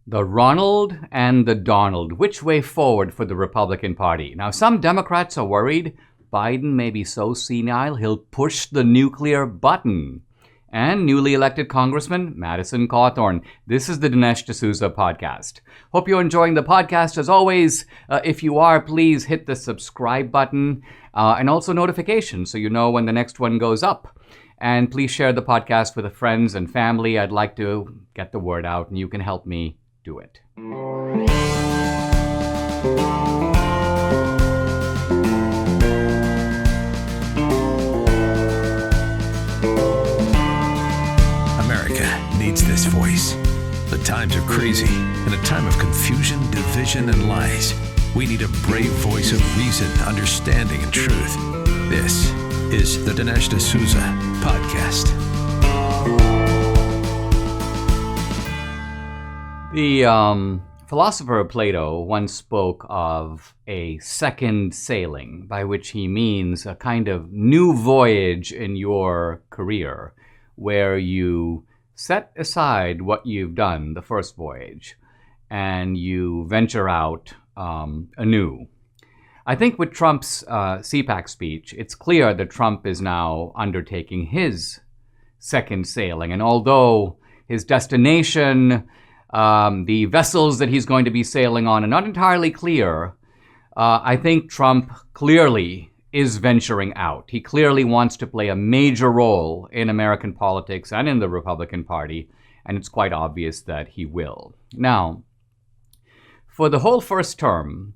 The Ronald and the Donald. Which way forward for the Republican Party? Now, some Democrats are worried Biden may be so senile he'll push the nuclear button. And newly elected Congressman Madison Cawthorn. This is the Dinesh D'Souza podcast. Hope you're enjoying the podcast. As always, if you are, please hit the subscribe button and also notifications so you know when the next one goes up. And please share the podcast with friends and family. I'd like to get the word out, and you can help me do it. America needs this voice. The times are crazy. In a time of confusion, division, and lies, we need a brave voice of reason, understanding, and truth. This is the Dinesh D'Souza podcast. The philosopher Plato once spoke of a second sailing, by which he means a kind of new voyage in your career, where you set aside what you've done the first voyage and you venture out anew. I think with Trump's CPAC speech, it's clear that Trump is now undertaking his second sailing. And although his destination, the vessels that he's going to be sailing on are not entirely clear, I think Trump clearly is venturing out. He clearly wants to play a major role in American politics and in the Republican Party, and it's quite obvious that he will. Now, for the whole first term,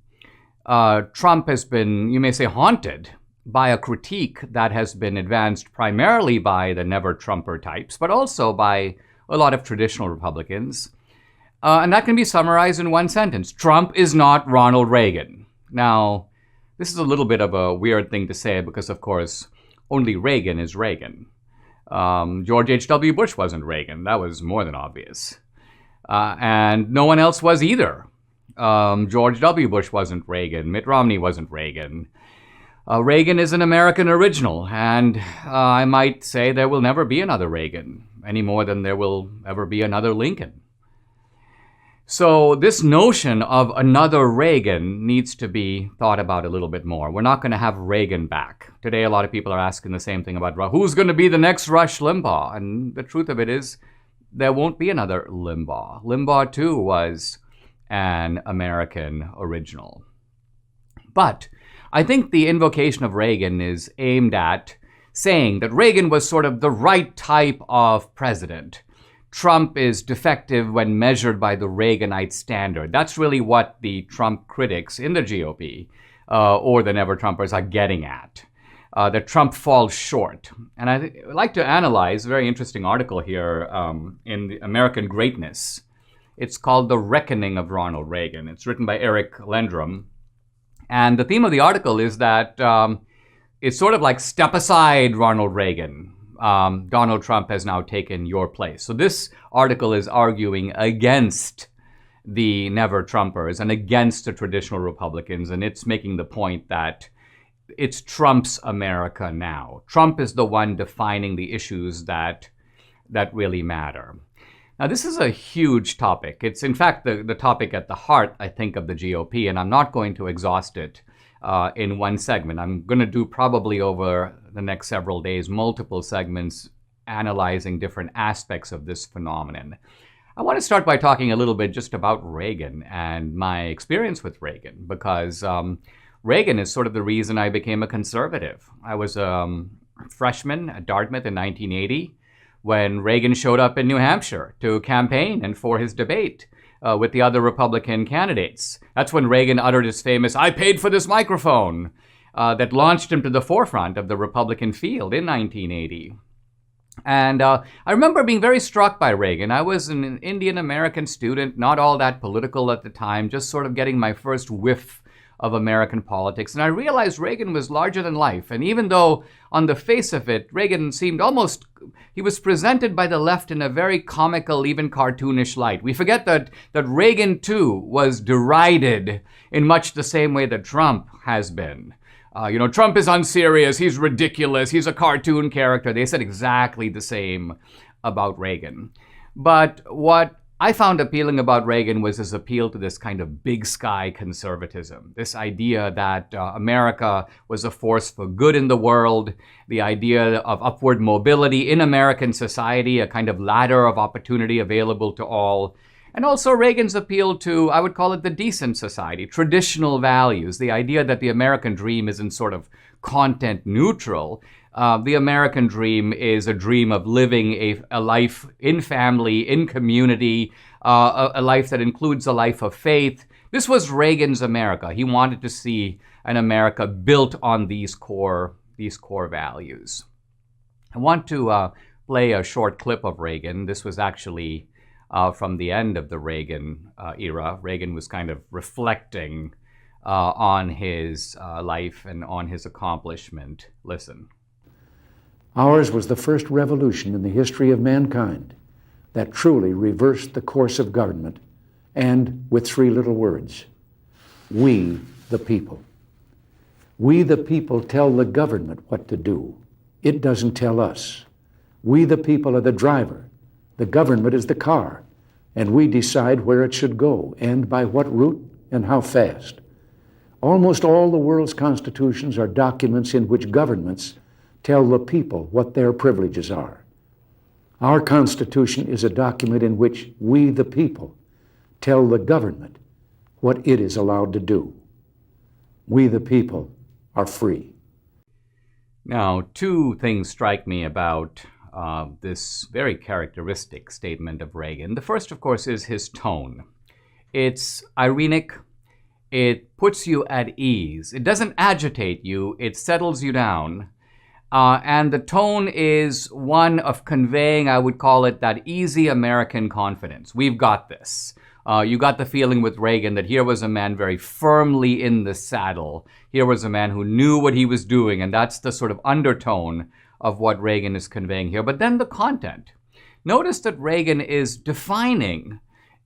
Trump has been, you may say, haunted by a critique that has been advanced primarily by the never-Trumper types, but also by a lot of traditional Republicans. And that can be summarized in one sentence. Trump is not Ronald Reagan. Now, this is a little bit of a weird thing to say because, of course, only Reagan is Reagan. George H.W. Bush wasn't Reagan. That was more than obvious. And no one else was either. George W. Bush wasn't Reagan. Mitt Romney wasn't Reagan. Reagan is an American original, and I might say there will never be another Reagan, any more than there will ever be another Lincoln. So this notion of another Reagan needs to be thought about a little bit more. We're not going to have Reagan back. Today, a lot of people are asking the same thing about who's going to be the next Rush Limbaugh. And the truth of it is, there won't be another Limbaugh. Limbaugh, too, was an American original. But I think the invocation of Reagan is aimed at saying that Reagan was sort of the right type of president. Trump is defective when measured by the Reaganite standard. That's really what the Trump critics in the GOP or the never-Trumpers are getting at, that Trump falls short. And I'd like to analyze a very interesting article here in the American Greatness. It's called The Reckoning of Ronald Reagan. It's written by Eric Lendrum. And the theme of the article is that it's sort of like step aside, Ronald Reagan. Donald Trump has now taken your place. So this article is arguing against the never-Trumpers and against the traditional Republicans, and it's making the point that it's Trump's America now. Trump is the one defining the issues that really matter. Now, this is a huge topic. It's, in fact, the topic at the heart, I think, of the GOP, and I'm not going to exhaust it in one segment. I'm going to do probably over the next several days multiple segments analyzing different aspects of this phenomenon. I want to start by talking a little bit just about Reagan and my experience with Reagan, because Reagan is sort of the reason I became a conservative. I was a freshman at Dartmouth in 1980 when Reagan showed up in New Hampshire to campaign and for his debate with the other Republican candidates. That's when Reagan uttered his famous, "I paid for this microphone," that launched him to the forefront of the Republican field in 1980. And I remember being very struck by Reagan. I was an Indian American student, not all that political at the time, just sort of getting my first whiff of American politics. And I realized Reagan was larger than life. And even though on the face of it, Reagan seemed almost, he was presented by the left in a very comical, even cartoonish light. We forget that Reagan, too, was derided in much the same way that Trump has been. Trump is unserious, he's ridiculous, he's a cartoon character. They said exactly the same about Reagan. But what I found appealing about Reagan was his appeal to this kind of big sky conservatism, this idea that America was a force for good in the world, the idea of upward mobility in American society, a kind of ladder of opportunity available to all. And also Reagan's appeal to, I would call it the decent society, traditional values, the idea that the American dream isn't sort of content neutral. The American dream is a dream of living a life in family, in community, a life that includes a life of faith. This was Reagan's America. He wanted to see an America built on these core values. I want to play a short clip of Reagan. This was actually from the end of the Reagan era. Reagan was kind of reflecting on his life and on his accomplishment. Listen. Ours was the first revolution in the history of mankind that truly reversed the course of government, and with three little words: we the people. We the people tell the government what to do. It doesn't tell us. We the people are the driver. The government is the car, and we decide where it should go and by what route and how fast. Almost all the world's constitutions are documents in which governments tell the people what their privileges are. Our Constitution is a document in which we, the people, tell the government what it is allowed to do. We, the people, are free. Now, two things strike me about this very characteristic statement of Reagan. The first, of course, is his tone. It's ironic. It puts you at ease. It doesn't agitate you. It settles you down. And the tone is one of conveying, I would call it, that easy American confidence. We've got this. You got the feeling with Reagan that here was a man very firmly in the saddle. Here was a man who knew what he was doing, and that's the sort of undertone of what Reagan is conveying here. But then the content. Notice that Reagan is defining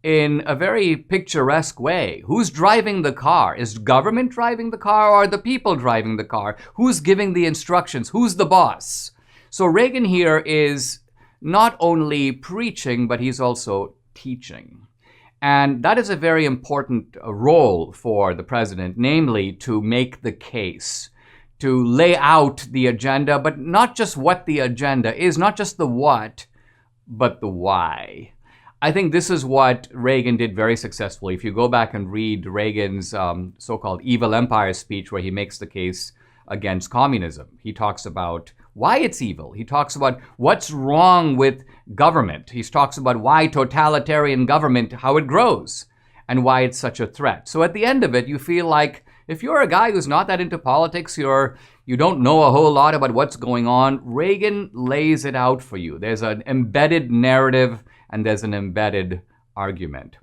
in a very picturesque way. Who's driving the car? Is government driving the car, or are the people driving the car? Who's giving the instructions? Who's the boss? So Reagan here is not only preaching, but he's also teaching. And that is a very important role for the president, namely to make the case, to lay out the agenda, but not just what the agenda is, not just the what, but the why. I think this is what Reagan did very successfully. If you go back and read Reagan's so-called evil empire speech, where he makes the case against communism, he talks about why it's evil. He talks about what's wrong with government. He talks about why totalitarian government, how it grows, and why it's such a threat. So at the end of it, you feel like if you're a guy who's not that into politics, you don't know a whole lot about what's going on, Reagan lays it out for you. There's an embedded narrative and there's an embedded argument.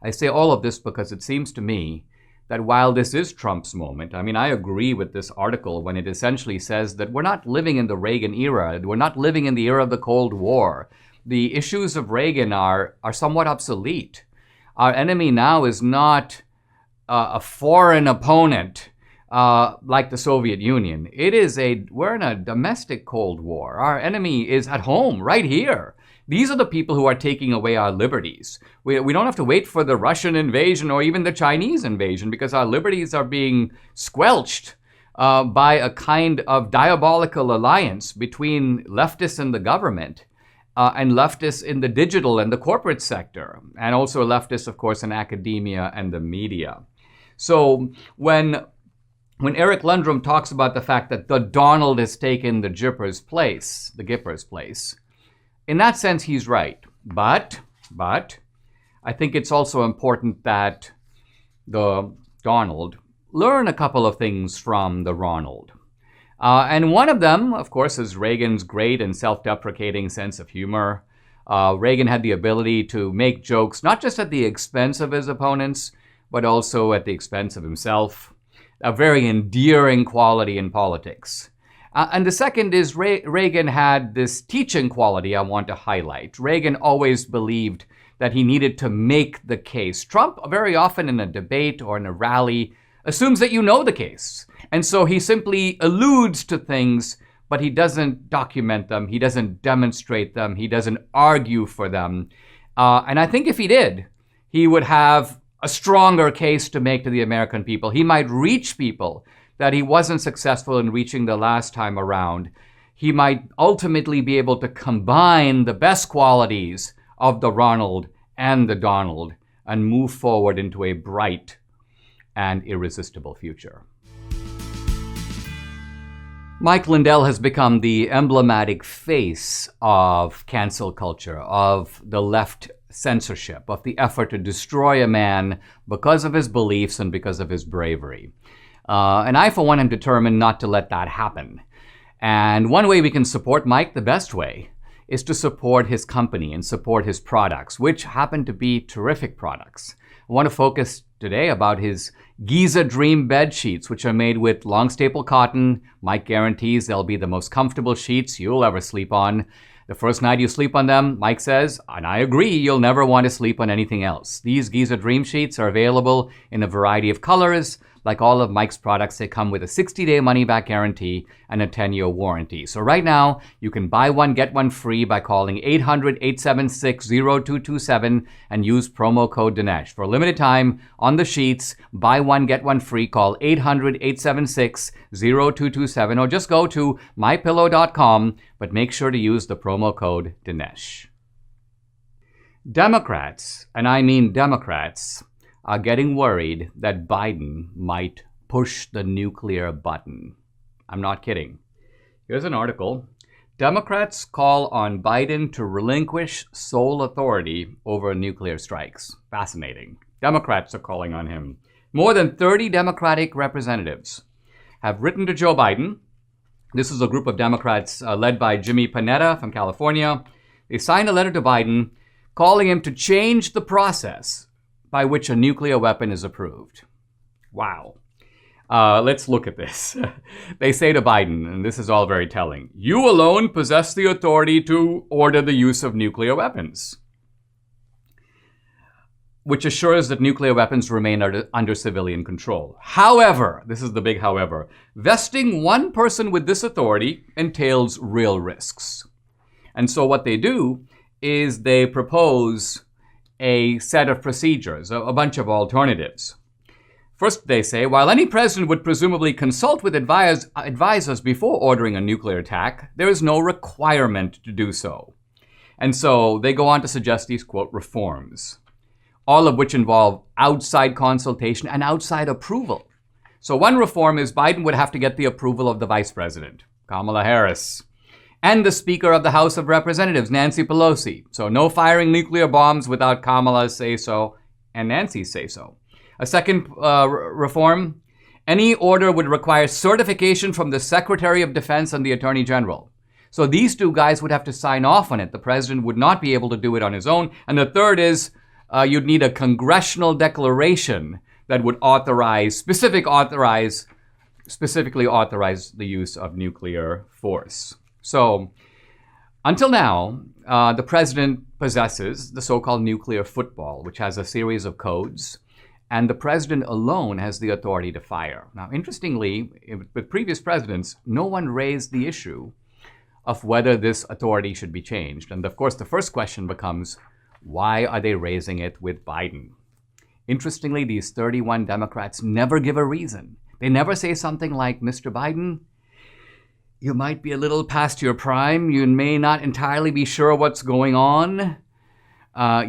I say all of this because it seems to me that while this is Trump's moment, I agree with this article when it essentially says that we're not living in the Reagan era. We're not living in the era of the Cold War. The issues of Reagan are somewhat obsolete. Our enemy now is not a foreign opponent like the Soviet Union. We're in a domestic Cold War. Our enemy is at home, right here. These are the people who are taking away our liberties. We don't have to wait for the Russian invasion or even the Chinese invasion, because our liberties are being squelched by a kind of diabolical alliance between leftists and the government, and leftists in the digital and the corporate sector, and also leftists, of course, in academia and the media. So when Eric Lundrum talks about the fact that the Donald has taken the Gipper's place, in that sense, he's right. But I think it's also important that the Donald learn a couple of things from the Ronald. And one of them, of course, is Reagan's great and self-deprecating sense of humor. Reagan had the ability to make jokes, not just at the expense of his opponents, but also at the expense of himself. A very endearing quality in politics. And the second is Reagan had this teaching quality I want to highlight. Reagan always believed that he needed to make the case. Trump, very often in a debate or in a rally, assumes that you know the case. And so he simply alludes to things, but he doesn't document them. He doesn't demonstrate them. He doesn't argue for them. And I think if he did, he would have a stronger case to make to the American people. He might reach people that he wasn't successful in reaching the last time around. He might ultimately be able to combine the best qualities of the Ronald and the Donald and move forward into a bright and irresistible future. Mike Lindell has become the emblematic face of cancel culture, of the left censorship, of the effort to destroy a man because of his beliefs and because of his bravery. And I, for one, am determined not to let that happen. And one way we can support Mike, the best way, is to support his company and support his products, which happen to be terrific products. I want to focus today about his Giza Dream bed sheets, which are made with long staple cotton. Mike guarantees they'll be the most comfortable sheets you'll ever sleep on. The first night you sleep on them, Mike says, and I agree, you'll never want to sleep on anything else. These Giza Dream sheets are available in a variety of colors. Like all of Mike's products, they come with a 60-day money-back guarantee and a 10-year warranty. So right now, you can buy one, get one free by calling 800-876-0227 and use promo code Dinesh. For a limited time, on the sheets, buy one, get one free. Call 800-876-0227 or just go to MyPillow.com, but make sure to use the promo code Dinesh. Democrats, and I mean Democrats, are getting worried that Biden might push the nuclear button. I'm not kidding. Here's an article. Democrats call on Biden to relinquish sole authority over nuclear strikes. Fascinating. Democrats are calling on him. More than 30 Democratic representatives have written to Joe Biden. This is a group of Democrats led by Jimmy Panetta from California. They signed a letter to Biden calling him to change the process by which a nuclear weapon is approved. Wow. Let's look at this. They say to Biden, and this is all very telling, you alone possess the authority to order the use of nuclear weapons, which assures that nuclear weapons remain under civilian control. However, this is the big however, vesting one person with this authority entails real risks. And so what they do is they propose a set of procedures, a bunch of alternatives. First, they say, while any president would presumably consult with advisors before ordering a nuclear attack, there is no requirement to do so. And so they go on to suggest these, quote, reforms, all of which involve outside consultation and outside approval. So one reform is Biden would have to get the approval of the vice president, Kamala Harris, and the Speaker of the House of Representatives, Nancy Pelosi. So no firing nuclear bombs without Kamala's say-so and Nancy's say-so. A second reform, any order would require certification from the Secretary of Defense and the Attorney General. So these two guys would have to sign off on it. The president would not be able to do it on his own. And the third is you'd need a congressional declaration that would specifically authorize the use of nuclear force. So, until now, the president possesses the so-called nuclear football, which has a series of codes, and the president alone has the authority to fire. Now, interestingly, with previous presidents, no one raised the issue of whether this authority should be changed. And of course, the first question becomes, why are they raising it with Biden? Interestingly, these 31 Democrats never give a reason. They never say something like, Mr. Biden, you might be a little past your prime. You may not entirely be sure what's going on.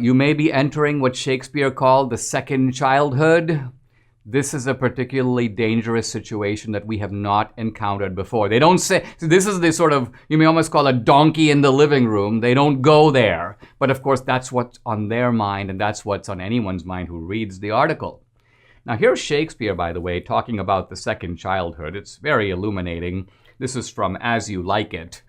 You may be entering what Shakespeare called the second childhood. This is a particularly dangerous situation that we have not encountered before. They don't say, this is the sort of, you may almost call a donkey in the living room. They don't go there. But of course, that's what's on their mind, and that's what's on anyone's mind who reads the article. Now, here's Shakespeare, by the way, talking about the second childhood. It's very illuminating. This is from As You Like It.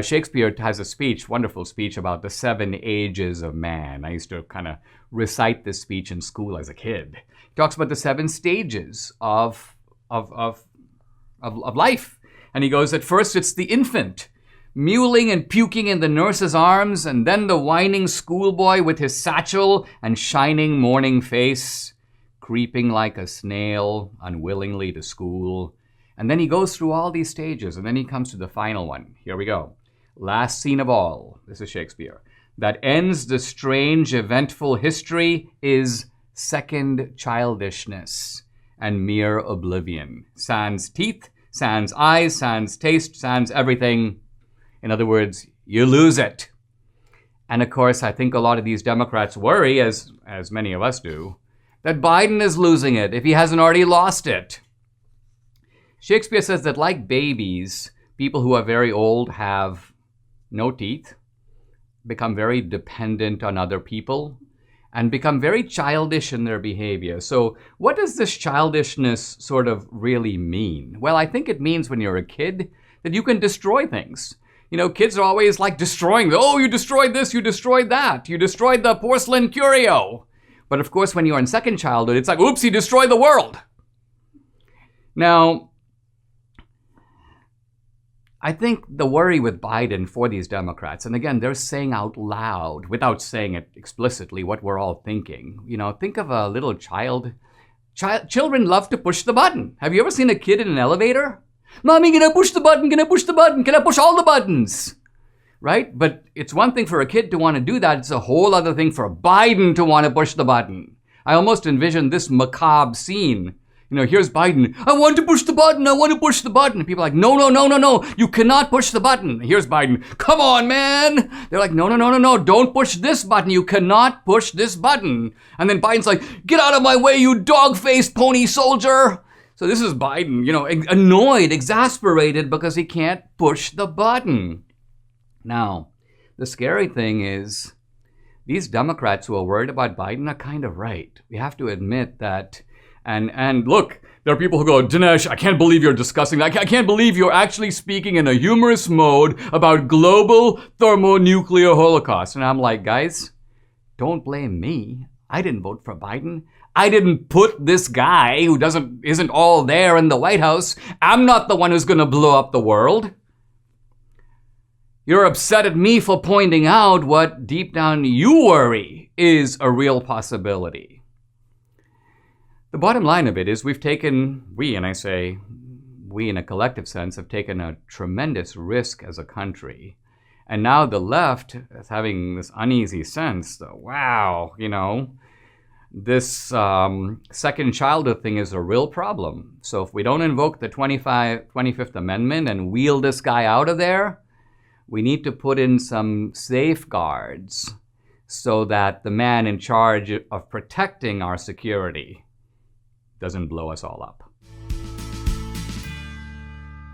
Shakespeare has a speech, wonderful speech, about the 7 ages of man. I used to kind of recite this speech in school as a kid. He talks about the 7 stages of life. And he goes, at first it's the infant, mewling and puking in the nurse's arms, and then the whining schoolboy with his satchel and shining morning face, creeping like a snail, unwillingly to school. And then he goes through all these stages, and then he comes to the final one. Here we go. Last scene of all. This is Shakespeare. that ends the strange, eventful history is second childishness and mere oblivion. Sans teeth, sans eyes, sans taste, sans everything. In other words, you lose it. And of course, I think a lot of these Democrats worry, as many of us do, that Biden is losing it if he hasn't already lost it. Shakespeare says that like babies, people who are very old have no teeth, become very dependent on other people, and become very childish in their behavior. So what does this childishness sort of really mean? Well, I think it means when you're a kid that you can destroy things. You know, kids are always like destroying, oh, you destroyed this, you destroyed that, you destroyed the porcelain curio. But of course, when you're in second childhood, it's like, oops, he destroyed the world. Now, I think the worry with Biden for these Democrats, and again, they're saying out loud, without saying it explicitly, what we're all thinking. You know, think of a little child. Children love to push the button. Have you ever seen a kid in an elevator? Mommy, can I push the button? Can I push the button? Can I push all the buttons? Right? But it's one thing for a kid to want to do that. It's a whole other thing for Biden to want to push the button. I almost envision this macabre scene. You know, here's Biden. I want to push the button. I want to push the button. And people are like, no, no, no, no, no. You cannot push the button. Here's Biden. Come on, man. They're like, no, no, no, no, no. Don't push this button. You cannot push this button. And then Biden's like, get out of my way, you dog-faced pony soldier. So this is Biden, you know, annoyed, exasperated because he can't push the button. Now, the scary thing is these Democrats who are worried about Biden are kind of right. We have to admit that. And look, there are people who go, Dinesh, I can't believe you're discussing that. I can't believe you're actually speaking in a humorous mode about global thermonuclear holocaust. And I'm like, guys, don't blame me. I didn't vote for Biden. I didn't put this guy who isn't all there in the White House. I'm not the one who's going to blow up the world. You're upset at me for pointing out what deep down you worry is a real possibility. The bottom line of it is we, and I say we in a collective sense, have taken a tremendous risk as a country. And now the left is having this uneasy sense that, wow, you know, this second childhood thing is a real problem. So if we don't invoke the 25th Amendment and wheel this guy out of there, we need to put in some safeguards so that the man in charge of protecting our security doesn't blow us all up.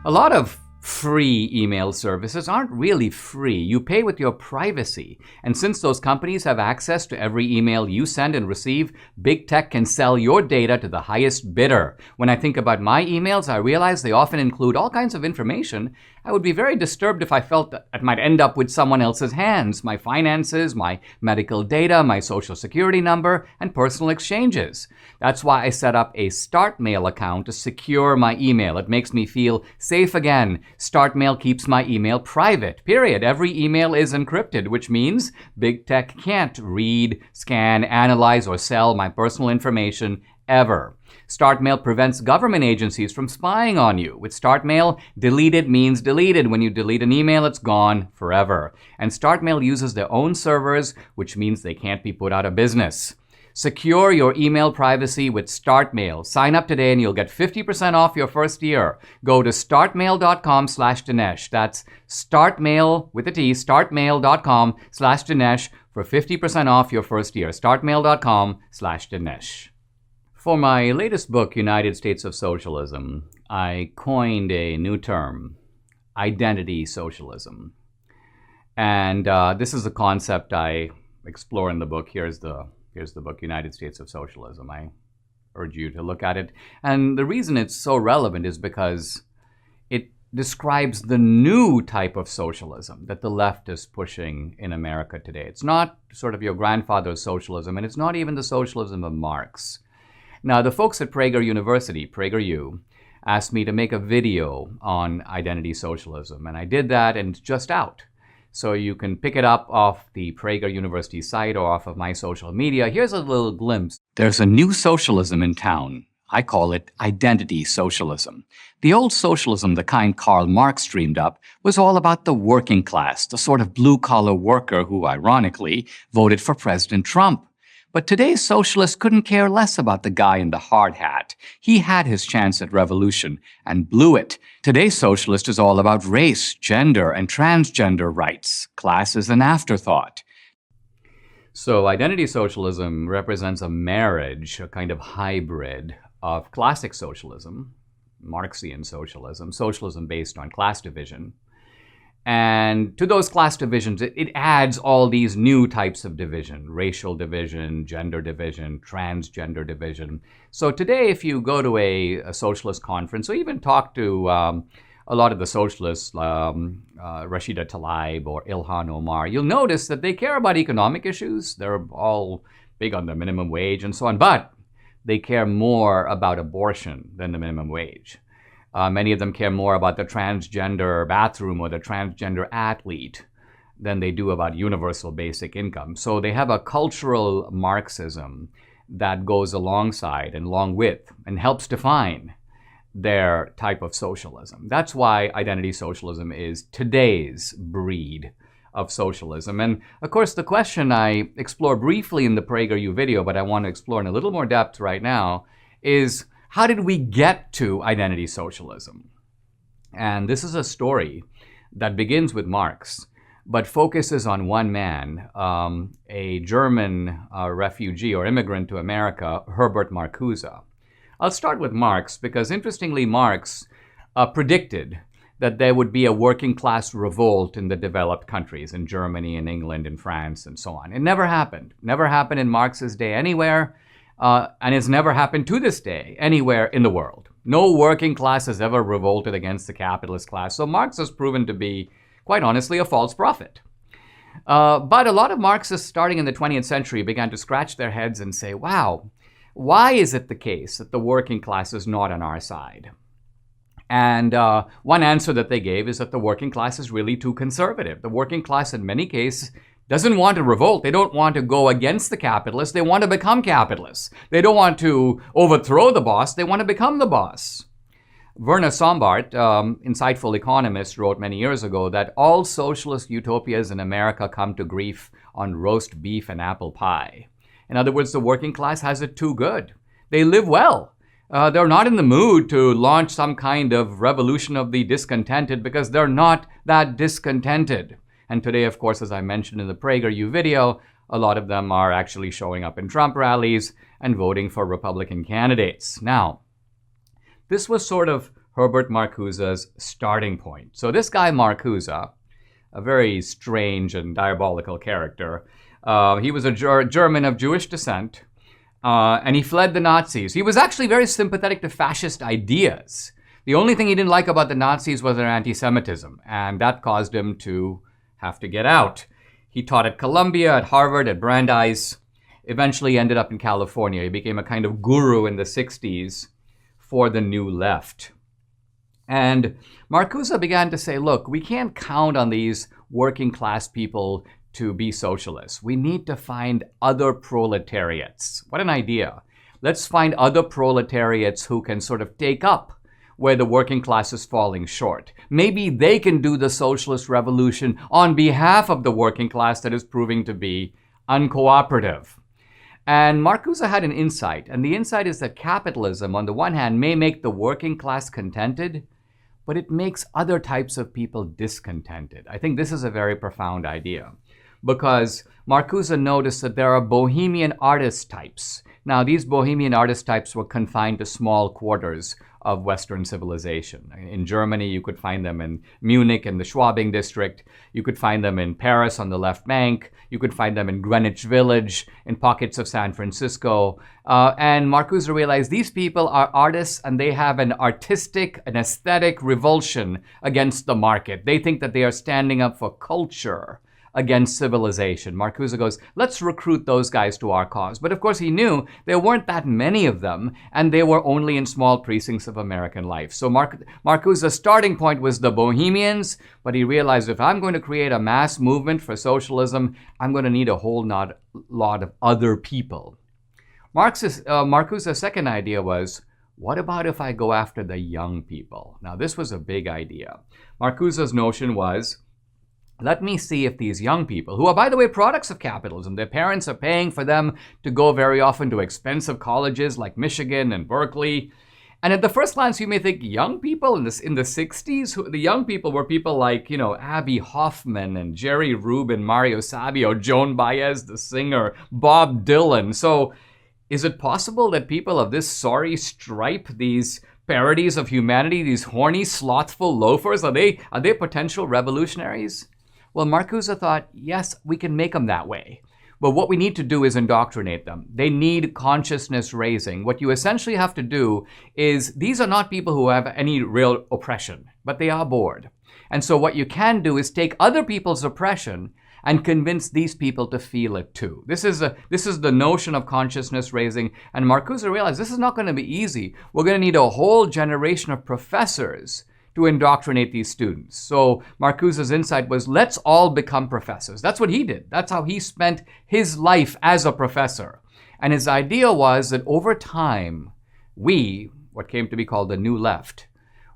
A lot of free email services aren't really free. You pay with your privacy. And since those companies have access to every email you send and receive, big tech can sell your data to the highest bidder. When I think about my emails, I realize they often include all kinds of information. I would be very disturbed if I felt that it might end up with someone else's hands. My finances, my medical data, my social security number, and personal exchanges. That's why I set up a StartMail account to secure my email. It makes me feel safe again. StartMail keeps my email private, period. Every email is encrypted, which means big tech can't read, scan, analyze, or sell my personal information ever. StartMail prevents government agencies from spying on you. With StartMail, deleted means deleted. When you delete an email, it's gone forever. And StartMail uses their own servers, which means they can't be put out of business. Secure your email privacy with StartMail. Sign up today and you'll get 50% off your first year. Go to startmail.com/Dinesh. That's startmail with a T, startmail.com/Dinesh for 50% off your first year. Startmail.com/Dinesh. For my latest book, United States of Socialism, I coined a new term, identity socialism. And this is a concept I explore in the book. Here's the book, United States of Socialism. I urge you to look at it. And the reason it's so relevant is because it describes the new type of socialism that the left is pushing in America today. It's not sort of your grandfather's socialism, and it's not even the socialism of Marx. Now, the folks at Prager University, PragerU, asked me to make a video on identity socialism, and I did that, and it's just out. So you can pick it up off the Prager University site or off of my social media. Here's a little glimpse. There's a new socialism in town. I call it identity socialism. The old socialism, the kind Karl Marx dreamed up, was all about the working class, the sort of blue-collar worker who, ironically, voted for President Trump. But today's socialists couldn't care less about the guy in the hard hat. He had his chance at revolution and blew it. Today's socialist is all about race, gender, and transgender rights. Class is an afterthought. So identity socialism represents a marriage, a kind of hybrid of classic socialism, Marxian socialism, socialism based on class division. And to those class divisions, it adds all these new types of division: racial division, gender division, transgender division. So today, if you go to a socialist conference or even talk to a lot of the socialists, Rashida Tlaib or Ilhan Omar, you'll notice that they care about economic issues. They're all big on the minimum wage and so on, but they care more about abortion than the minimum wage. Many of them care more about the transgender bathroom or the transgender athlete than they do about universal basic income. So they have a cultural Marxism that goes alongside and along with and helps define their type of socialism. That's why identity socialism is today's breed of socialism. And of course, the question I explore briefly in the PragerU video, but I want to explore in a little more depth right now, is how did we get to identity socialism? And this is a story that begins with Marx, but focuses on one man, a German refugee or immigrant to America, Herbert Marcuse. I'll start with Marx because, interestingly, Marx predicted that there would be a working class revolt in the developed countries, in Germany and England and France and so on. It never happened. Never happened in Marx's day anywhere. And it's never happened to this day anywhere in the world. No working class has ever revolted against the capitalist class. So Marx has proven to be, quite honestly, a false prophet. But a lot of Marxists starting in the 20th century began to scratch their heads and say, wow, why is it the case that the working class is not on our side? And one answer that they gave is that the working class is really too conservative. The working class, in many cases, doesn't want to revolt. They don't want to go against the capitalists. They want to become capitalists. They don't want to overthrow the boss. They want to become the boss. Werner Sombart, insightful economist, wrote many years ago that all socialist utopias in America come to grief on roast beef and apple pie. In other words, the working class has it too good. They live well. They're not in the mood to launch some kind of revolution of the discontented because they're not that discontented. And today, of course, as I mentioned in the PragerU video, a lot of them are actually showing up in Trump rallies and voting for Republican candidates. Now, this was sort of Herbert Marcuse's starting point. So this guy Marcuse, a very strange and diabolical character, he was a German of Jewish descent, and he fled the Nazis. He was actually very sympathetic to fascist ideas. The only thing he didn't like about the Nazis was their anti-Semitism, and that caused him to have to get out. He taught at Columbia, at Harvard, at Brandeis, eventually ended up in California. He became a kind of guru in the 60s for the new left. And Marcuse began to say, look, we can't count on these working class people to be socialists. We need to find other proletariats. What an idea. Let's find other proletariats who can sort of take up where the working class is falling short. Maybe they can do the socialist revolution on behalf of the working class that is proving to be uncooperative. And Marcuse had an insight, and the insight is that capitalism, on the one hand, may make the working class contented, but it makes other types of people discontented. I think this is a very profound idea, because Marcuse noticed that there are bohemian artist types. Now, these bohemian artist types were confined to small quarters of Western civilization. In Germany, you could find them in Munich in the Schwabing district. You could find them in Paris on the left bank. You could find them in Greenwich Village, in pockets of San Francisco. And Marcuse realized these people are artists and they have an artistic, an aesthetic revulsion against the market. They think that they are standing up for culture against civilization. Marcuse goes, let's recruit those guys to our cause. But of course he knew there weren't that many of them, and they were only in small precincts of American life. So Marcuse's starting point was the Bohemians, but he realized if I'm going to create a mass movement for socialism, I'm going to need a whole lot of other people. Marcuse's second idea was, What about if I go after the young people? Now, this was a big idea. Marcuse's notion was, let me see if these young people, who are, by the way, products of capitalism, their parents are paying for them to go very often to expensive colleges like Michigan and Berkeley. And at the first glance, you may think young people in the 60s, the young people were people like, Abby Hoffman and Jerry Rubin, Mario Savio, Joan Baez, the singer, Bob Dylan. So is it possible that people of this sorry stripe, these parodies of humanity, these horny, slothful loafers, are they potential revolutionaries? Well, Marcuse thought, yes, we can make them that way. But what we need to do is indoctrinate them. They need consciousness raising. What you essentially have to do is, these are not people who have any real oppression, but they are bored. And so what you can do is take other people's oppression and convince these people to feel it too. This is the notion of consciousness raising. And Marcuse realized this is not going to be easy. We're going to need a whole generation of professors to indoctrinate these students. So Marcuse's insight was, let's all become professors. That's what he did. That's how he spent his life as a professor. And his idea was that over time, we, what came to be called the New Left,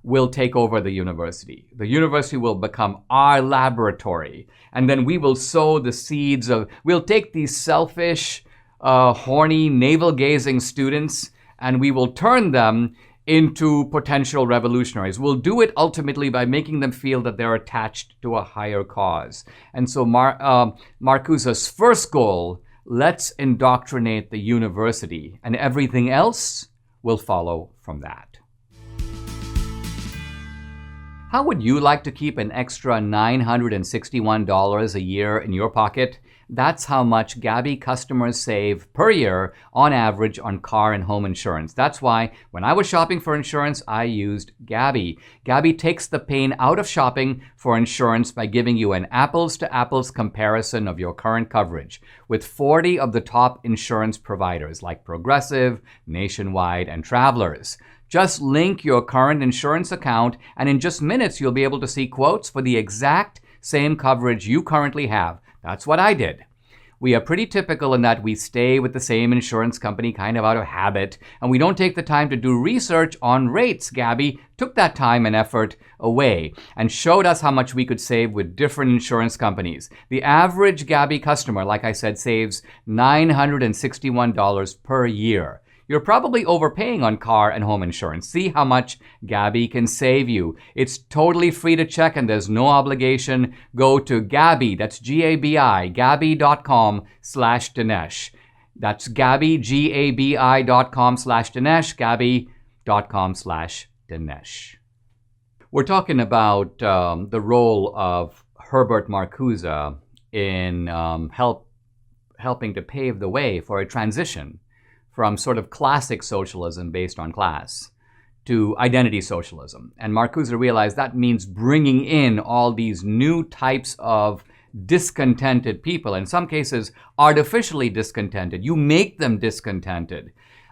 will take over the university. The university will become our laboratory. And then we will sow the seeds of, we'll take these selfish, horny, navel-gazing students, and we will turn them into potential revolutionaries. We'll do it ultimately by making them feel that they're attached to a higher cause. And so Marcuse's first goal, let's indoctrinate the university, and everything else will follow from that. How would you like to keep an extra $961 a year in your pocket? That's how much Gabi customers save per year on average on car and home insurance. That's why when I was shopping for insurance, I used Gabi. Gabi takes the pain out of shopping for insurance by giving you an apples-to-apples comparison of your current coverage with 40 of the top insurance providers like Progressive, Nationwide, and Travelers. Just link your current insurance account, and in just minutes, you'll be able to see quotes for the exact same coverage you currently have. That's what I did. We are pretty typical in that we stay with the same insurance company kind of out of habit, and we don't take the time to do research on rates. Gabi took that time and effort away and showed us how much we could save with different insurance companies. The average Gabi customer, like I said, saves $961 per year. You're probably overpaying on car and home insurance. See how much Gabi can save you. It's totally free to check and there's no obligation. Go to Gabi, that's Gabi, Gabi.com/Dinesh. That's Gabi, Gabi.com/Dinesh, Gabi.com/Dinesh. We're talking about the role of Herbert Marcuse in helping to pave the way for a transition from sort of classic socialism based on class to identity socialism. And Marcuse realized that means bringing in all these new types of discontented people, in some cases artificially discontented. You make them discontented.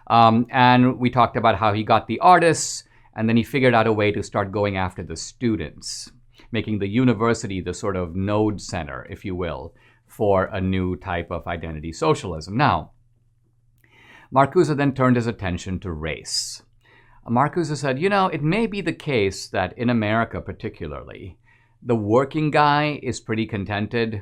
And we talked about how he got the artists, and then he figured out a way to start going after the students, making the university the sort of node center, if you will, for a new type of identity socialism. Now, Marcuse then turned his attention to race. Marcuse said, it may be the case that in America particularly, the working guy is pretty contented,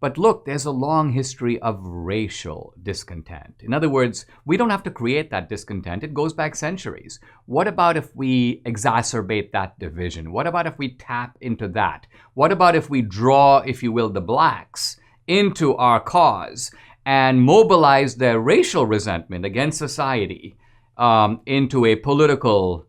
but look, there's a long history of racial discontent. In other words, we don't have to create that discontent. It goes back centuries. What about if we exacerbate that division? What about if we tap into that? What about if we draw, if you will, the blacks into our cause and mobilize their racial resentment against society into the political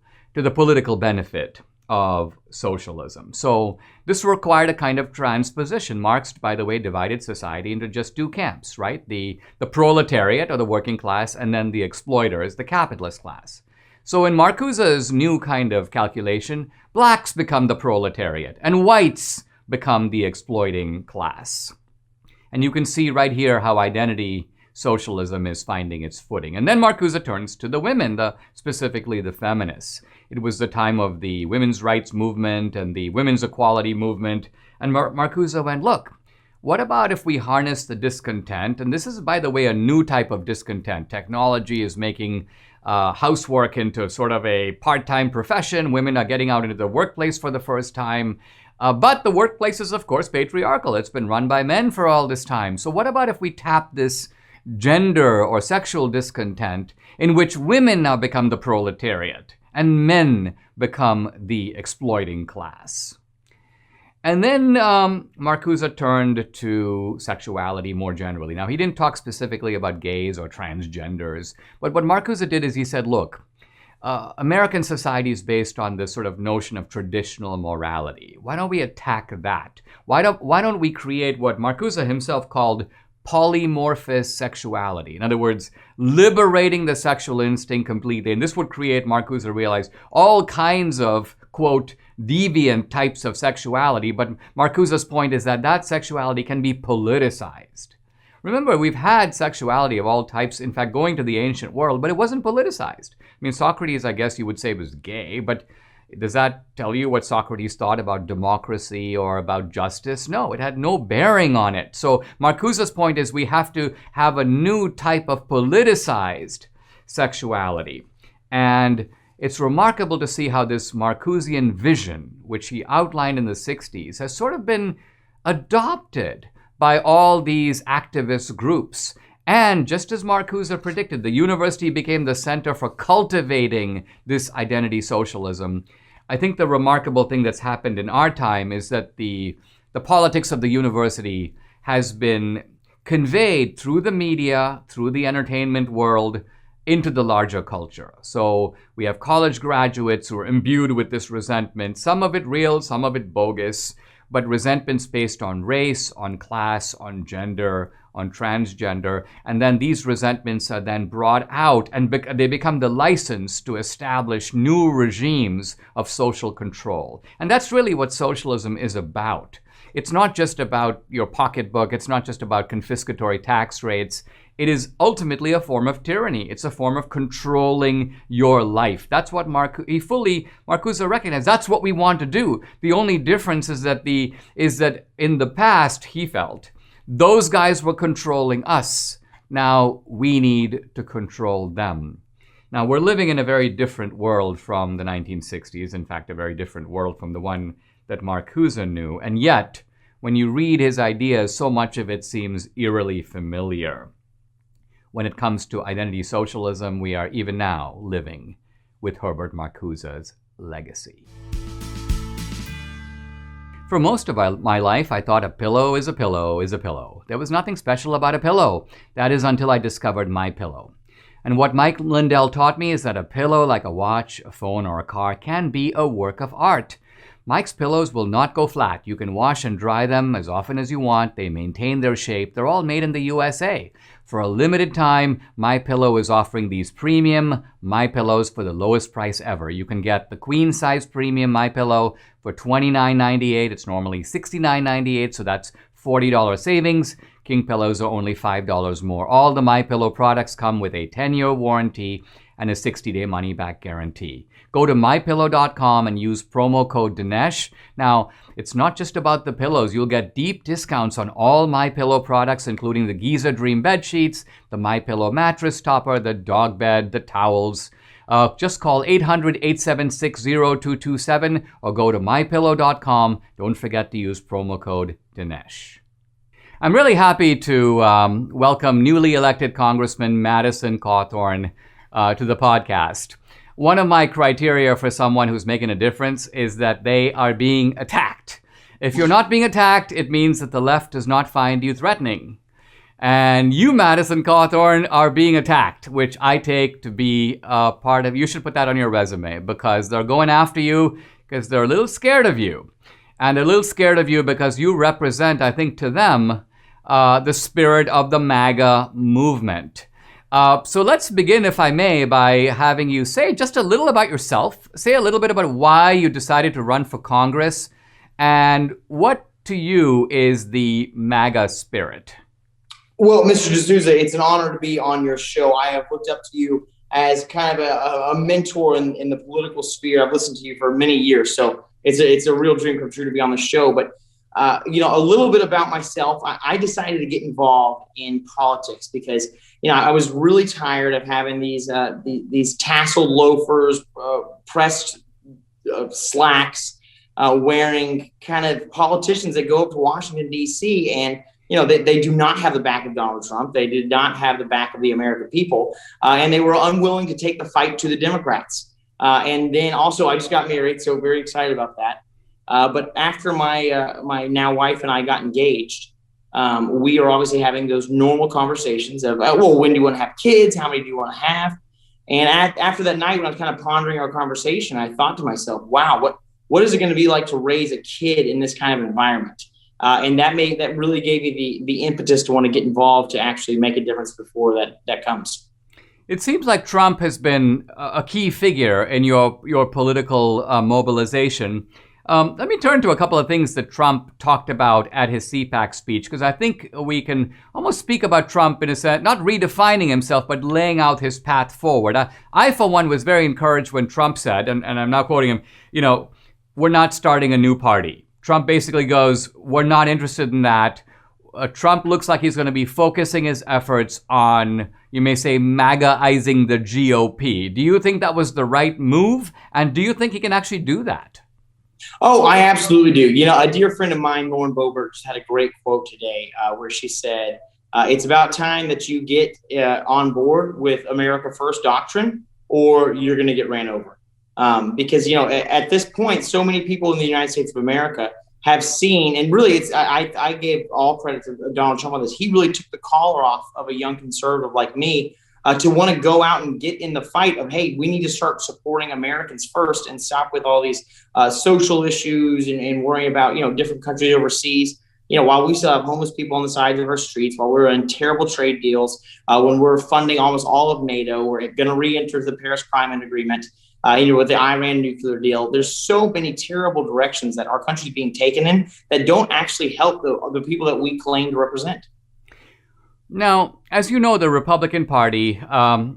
benefit of socialism? So this required a kind of transposition. Marx, by the way, divided society into just two camps, right? The proletariat, or the working class, and then the exploiters, the capitalist class. So in Marcuse's new kind of calculation, blacks become the proletariat and whites become the exploiting class. And you can see right here how identity socialism is finding its footing. And then Marcuse turns to the women, specifically the feminists. It was the time of the women's rights movement and the women's equality movement. And Marcuse went, look, What about if we harness the discontent? And this is, by the way, a new type of discontent. Technology is making housework into sort of a part-time profession. Women are getting out into the workplace for the first time. But the workplace is, of course, patriarchal. It's been run by men for all this time. So what about if we tap this gender or sexual discontent in which women now become the proletariat and men become the exploiting class? And then Marcuse turned to sexuality more generally. Now, he didn't talk specifically about gays or transgenders, but what Marcuse did is he said, look, American society is based on this sort of notion of traditional morality. Why don't we attack that? Why don't we create what Marcuse himself called polymorphous sexuality? In other words, liberating the sexual instinct completely. And this would create, Marcuse realized, all kinds of, quote, deviant types of sexuality. But Marcuse's point is that that sexuality can be politicized. Remember, we've had sexuality of all types, in fact, going to the ancient world, but it wasn't politicized. I mean, Socrates, I guess you would say, was gay, but does that tell you what Socrates thought about democracy or about justice? No, it had no bearing on it. So Marcuse's point is we have to have a new type of politicized sexuality. And it's remarkable to see how this Marcusean vision, which he outlined in the 60s, has sort of been adopted by all these activist groups. And just as Marcuse predicted, the university became the center for cultivating this identity socialism. I think the remarkable thing that's happened in our time is that the politics of the university has been conveyed through the media, through the entertainment world, into the larger culture. So we have college graduates who are imbued with this resentment, some of it real, some of it bogus, but resentments based on race, on class, on gender, on transgender. And then these resentments are then brought out and they become the license to establish new regimes of social control. And that's really what socialism is about. It's not just about your pocketbook. It's not just about confiscatory tax rates. It is ultimately a form of tyranny. It's a form of controlling your life. That's what Marcuse recognized. That's what we want to do. The only difference is that in the past, he felt, those guys were controlling us. Now we need to control them. Now we're living in a very different world from the 1960s. In fact, a very different world from the one that Marcuse knew. And yet, when you read his ideas, so much of it seems eerily familiar. When it comes to identity socialism, we are even now living with Herbert Marcuse's legacy. For most of my life, I thought a pillow is a pillow is a pillow. There was nothing special about a pillow. That is until I discovered MyPillow. And what Mike Lindell taught me is that a pillow, like a watch, a phone, or a car, can be a work of art. Mike's pillows will not go flat. You can wash and dry them as often as you want. They maintain their shape. They're all made in the USA. For a limited time, MyPillow is offering these premium MyPillows for the lowest price ever. You can get the queen size premium MyPillow for $29.98. It's normally $69.98, so that's $40 savings. King pillows are only $5 more. All the MyPillow products come with a 10-year warranty and a 60-day money-back guarantee. Go to MyPillow.com and use promo code Dinesh. Now, it's not just about the pillows. You'll get deep discounts on all MyPillow products, including the Giza Dream bed sheets, the MyPillow mattress topper, the dog bed, the towels. Just call 800-876-0227 or go to MyPillow.com. Don't forget to use promo code Dinesh. I'm really happy to welcome newly elected Congressman Madison Cawthorn to the podcast. One of my criteria for someone who's making a difference is that they are being attacked. If you're not being attacked, it means that the left does not find you threatening. And you, Madison Cawthorn, are being attacked, which I take to be a part of. You should put that on your resume because they're going after you because they're a little scared of you. And they're a little scared of you because you represent, I think, to them, the spirit of the MAGA movement. So let's begin, if I may, by having you say just a little about yourself. Say a little bit about why you decided to run for Congress and what to you is the MAGA spirit. Well, Mr. D'Souza, it's an honor to be on your show. I have looked up to you as kind of a mentor in the political sphere. I've listened to you for many years, so it's a real dream come true to be on the show. But a little bit about myself. I decided to get involved in politics because, I was really tired of having these tasseled loafers, pressed slacks, wearing kind of politicians that go up to Washington, D.C. and, they do not have the back of Donald Trump. They did not have the back of the American people. And they were unwilling to take the fight to the Democrats. And then also I just got married, so very excited about that. But after my now wife and I got engaged, we are obviously having those normal conversations of, when do you want to have kids? How many do you want to have? And after that night, when I was kind of pondering our conversation, I thought to myself, wow, what is it going to be like to raise a kid in this kind of environment? And that really gave me the impetus to want to get involved to actually make a difference before that comes. It seems like Trump has been a key figure in your political mobilization. Let me turn to a couple of things that Trump talked about at his CPAC speech, because I think we can almost speak about Trump in a sense, not redefining himself, but laying out his path forward. I for one, was very encouraged when Trump said, and I'm now quoting him, we're not starting a new party. Trump basically goes, we're not interested in that. Trump looks like he's going to be focusing his efforts on, you may say, MAGA-izing the GOP. Do you think that was the right move? And do you think he can actually do that? Oh, I absolutely do. A dear friend of mine, Lauren Boebert, just had a great quote today where she said, it's about time that you get on board with America First doctrine or you're going to get ran over. Because, at this point, so many people in the United States of America have seen, and really I gave all credit to Donald Trump on this. He really took the collar off of a young conservative like me to want to go out and get in the fight of, hey, we need to start supporting Americans first and stop with all these social issues and worrying about, different countries overseas. While we still have homeless people on the sides of our streets, while we're in terrible trade deals, when we're funding almost all of NATO, we're going to re-enter the Paris Climate Agreement. With the Iran nuclear deal, there's so many terrible directions that our country is being taken in that don't actually help the people that we claim to represent. Now, as you know, the Republican Party,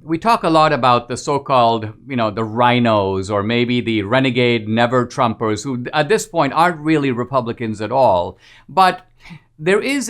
we talk a lot about the so-called, the rhinos or maybe the renegade never-Trumpers who at this point aren't really Republicans at all. But there is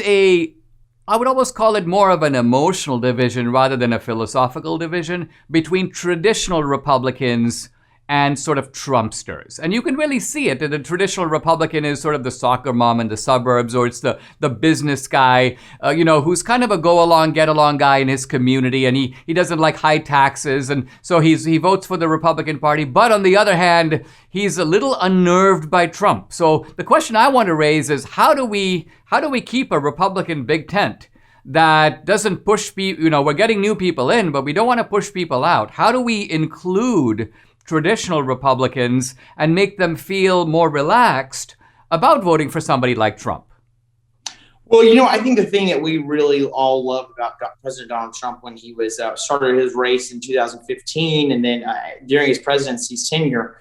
I would almost call it more of an emotional division rather than a philosophical division between traditional Republicans and sort of Trumpsters. And you can really see it. The traditional Republican is sort of the soccer mom in the suburbs, or it's the business guy, who's kind of a go-along, get-along guy in his community, and he doesn't like high taxes, and so he votes for the Republican Party. But on the other hand, he's a little unnerved by Trump. So the question I want to raise is, how do we keep a Republican big tent that doesn't push people? We're getting new people in, but we don't want to push people out. How do we include traditional Republicans and make them feel more relaxed about voting for somebody like Trump? Well, I think the thing that we really all loved about President Donald Trump when he was started his race in 2015 and then during his presidency's tenure,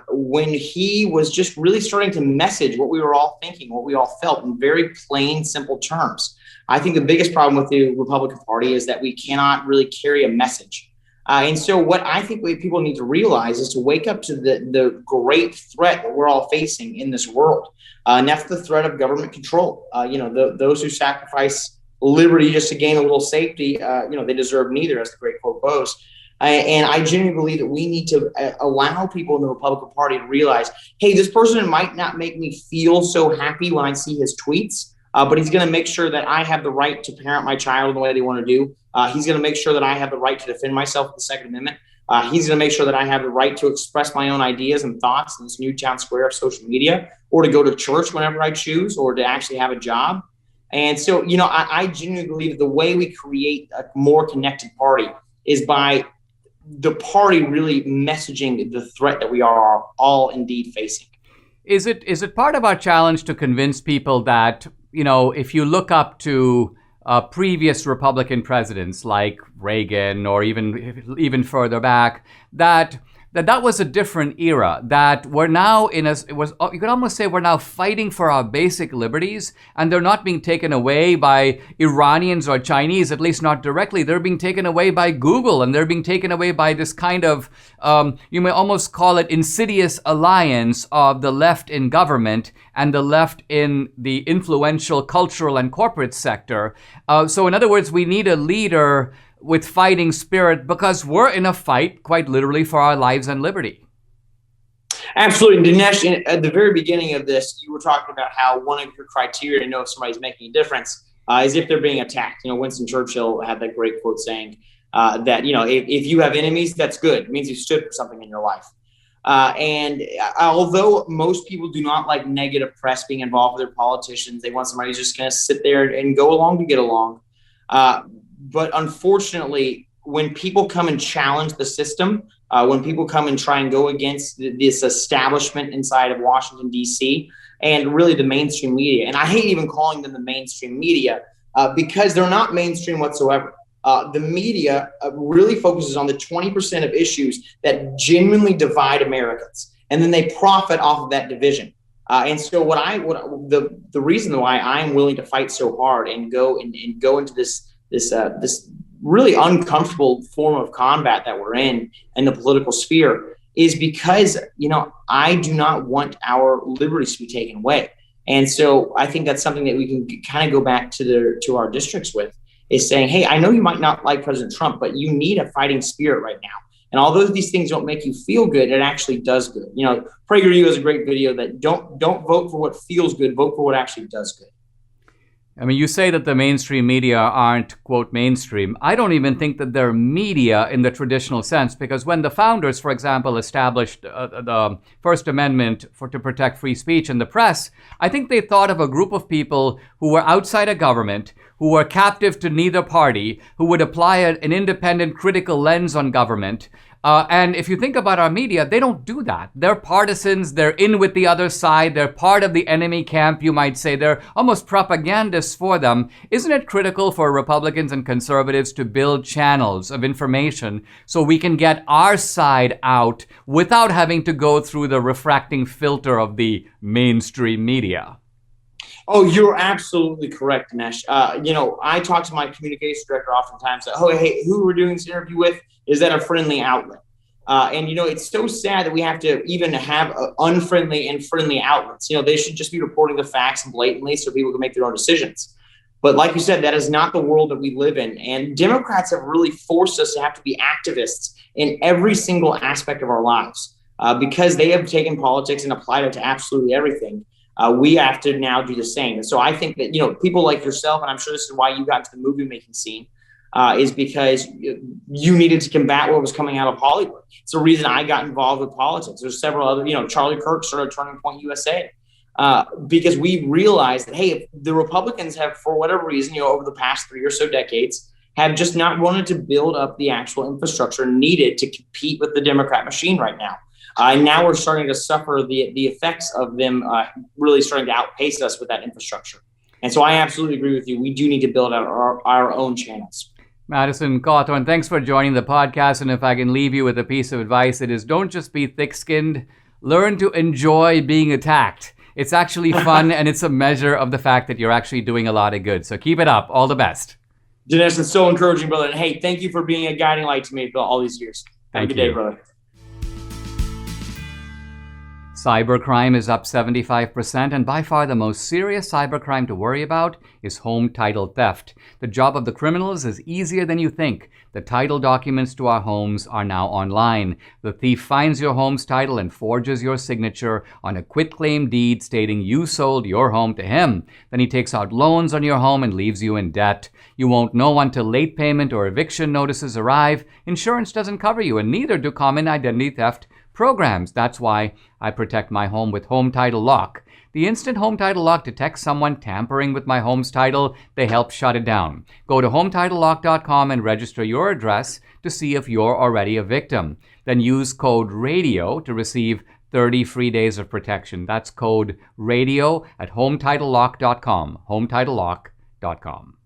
when he was just really starting to message what we were all thinking, what we all felt in very plain, simple terms. I think the biggest problem with the Republican Party is that we cannot really carry a message. And so what I think people need to realize is to wake up to the great threat that we're all facing in this world. And that's the threat of government control. Those who sacrifice liberty just to gain a little safety, they deserve neither, as the great quote goes. And I genuinely believe that we need to allow people in the Republican Party to realize, hey, this person might not make me feel so happy when I see his tweets, but he's going to make sure that I have the right to parent my child in the way they want to do. He's going to make sure that I have the right to defend myself with the Second Amendment. He's going to make sure that I have the right to express my own ideas and thoughts in this new town square of social media, or to go to church whenever I choose, or to actually have a job. And so, I genuinely believe that the way we create a more connected party is by the party really messaging the threat that we are all indeed facing. Is it part of our challenge to convince people that, if you look up to previous Republican presidents like Reagan or even further back, that that was a different era, that we're now you could almost say we're now fighting for our basic liberties, and they're not being taken away by Iranians or Chinese, at least not directly. They're being taken away by Google, and they're being taken away by this kind of, you may almost call it insidious alliance of the left in government and the left in the influential cultural and corporate sector. So in other words, we need a leader with fighting spirit, because we're in a fight, quite literally, for our lives and liberty. Absolutely. Dinesh, at the very beginning of this, you were talking about how one of your criteria to know if somebody's making a difference is if they're being attacked. Winston Churchill had that great quote saying that, if you have enemies, that's good. It means you stood for something in your life. And although most people do not like negative press being involved with their politicians, they want somebody who's just going to sit there and go along to get along. But unfortunately, when people come and challenge the system, when people come and try and go against this establishment inside of Washington, D.C., and really the mainstream media, and I hate even calling them the mainstream media because they're not mainstream whatsoever. The media really focuses on the 20% of issues that genuinely divide Americans, and then they profit off of that division. And so the reason why I'm willing to fight so hard and go into this really uncomfortable form of combat that we're in the political sphere is because, I do not want our liberties to be taken away. And so I think that's something that we can kind of go back to our districts with, is saying, hey, I know you might not like President Trump, but you need a fighting spirit right now. And although these things don't make you feel good, it actually does good. PragerU is a great video that don't vote for what feels good, vote for what actually does good. I mean, you say that the mainstream media aren't, quote, mainstream. I don't even think that they're media in the traditional sense, because when the founders, for example, established the First Amendment to protect free speech in the press, I think they thought of a group of people who were outside of government, who were captive to neither party, who would apply an independent critical lens on government. And if you think about our media, they don't do that. They're partisans. They're in with the other side. They're part of the enemy camp, you might say. They're almost propagandists for them. Isn't it critical for Republicans and conservatives to build channels of information so we can get our side out without having to go through the refracting filter of the mainstream media? Oh, you're absolutely correct, Dinesh. I talk to my communications director oftentimes. Oh, hey, who we're doing this interview with, is that a friendly outlet? And it's so sad that we have to even have unfriendly and friendly outlets. They should just be reporting the facts blatantly so people can make their own decisions. But like you said, that is not the world that we live in. And Democrats have really forced us to have to be activists in every single aspect of our lives because they have taken politics and applied it to absolutely everything. We have to now do the same. And so I think that, people like yourself, and I'm sure this is why you got into the movie making scene, is because you needed to combat what was coming out of Hollywood. It's the reason I got involved with politics. There's several other, Charlie Kirk started Turning Point USA because we realized that, hey, if the Republicans have, for whatever reason, over the past 3 or so decades, have just not wanted to build up the actual infrastructure needed to compete with the Democrat machine right now. And now we're starting to suffer the effects of them really starting to outpace us with that infrastructure. And so I absolutely agree with you. We do need to build out our own channels. Madison Cawthorn, thanks for joining the podcast. And if I can leave you with a piece of advice, it is don't just be thick-skinned. Learn to enjoy being attacked. It's actually fun, and it's a measure of the fact that you're actually doing a lot of good. So keep it up. All the best. Dinesh, it's so encouraging, brother. And hey, thank you for being a guiding light to me for all these years. Have a good day, brother. Cybercrime is up 75%, and by far the most serious cybercrime to worry about is home title theft. The job of the criminals is easier than you think. The title documents to our homes are now online. The thief finds your home's title and forges your signature on a quitclaim deed stating you sold your home to him. Then he takes out loans on your home and leaves you in debt. You won't know until late payment or eviction notices arrive. Insurance doesn't cover you, and neither do common identity theft programs. That's why I protect my home with Home Title Lock. The instant Home Title Lock detects someone tampering with my home's title, they help shut it down. Go to HometitleLock.com and register your address to see if you're already a victim. Then use code RADIO to receive 30 free days of protection. That's code RADIO at HometitleLock.com. HometitleLock.com.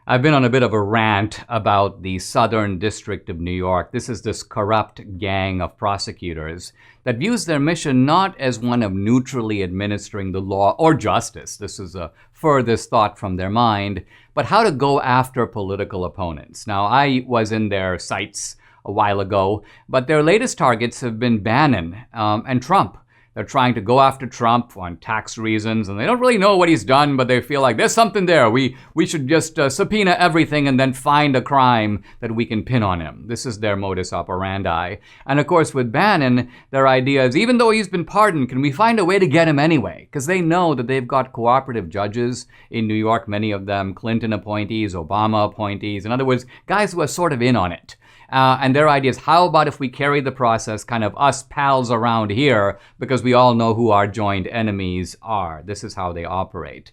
I've been on a bit of a rant about the Southern District of New York. This is this corrupt gang of prosecutors that views their mission not as one of neutrally administering the law or justice. This is a furthest thought from their mind, but how to go after political opponents. Now, I was in their sights a while ago, but their latest targets have been Bannon and Trump. They're trying to go after Trump on tax reasons, and they don't really know what he's done, but they feel like there's something there. We should just subpoena everything and then find a crime that we can pin on him. This is their modus operandi. And of course, with Bannon, their idea is, even though he's been pardoned, can we find a way to get him anyway? Because they know that they've got cooperative judges in New York, many of them Clinton appointees, Obama appointees. In other words, guys who are sort of in on it. And their idea is, how about if we carry the process, kind of us pals around here, because we all know who our joint enemies are. This is how they operate.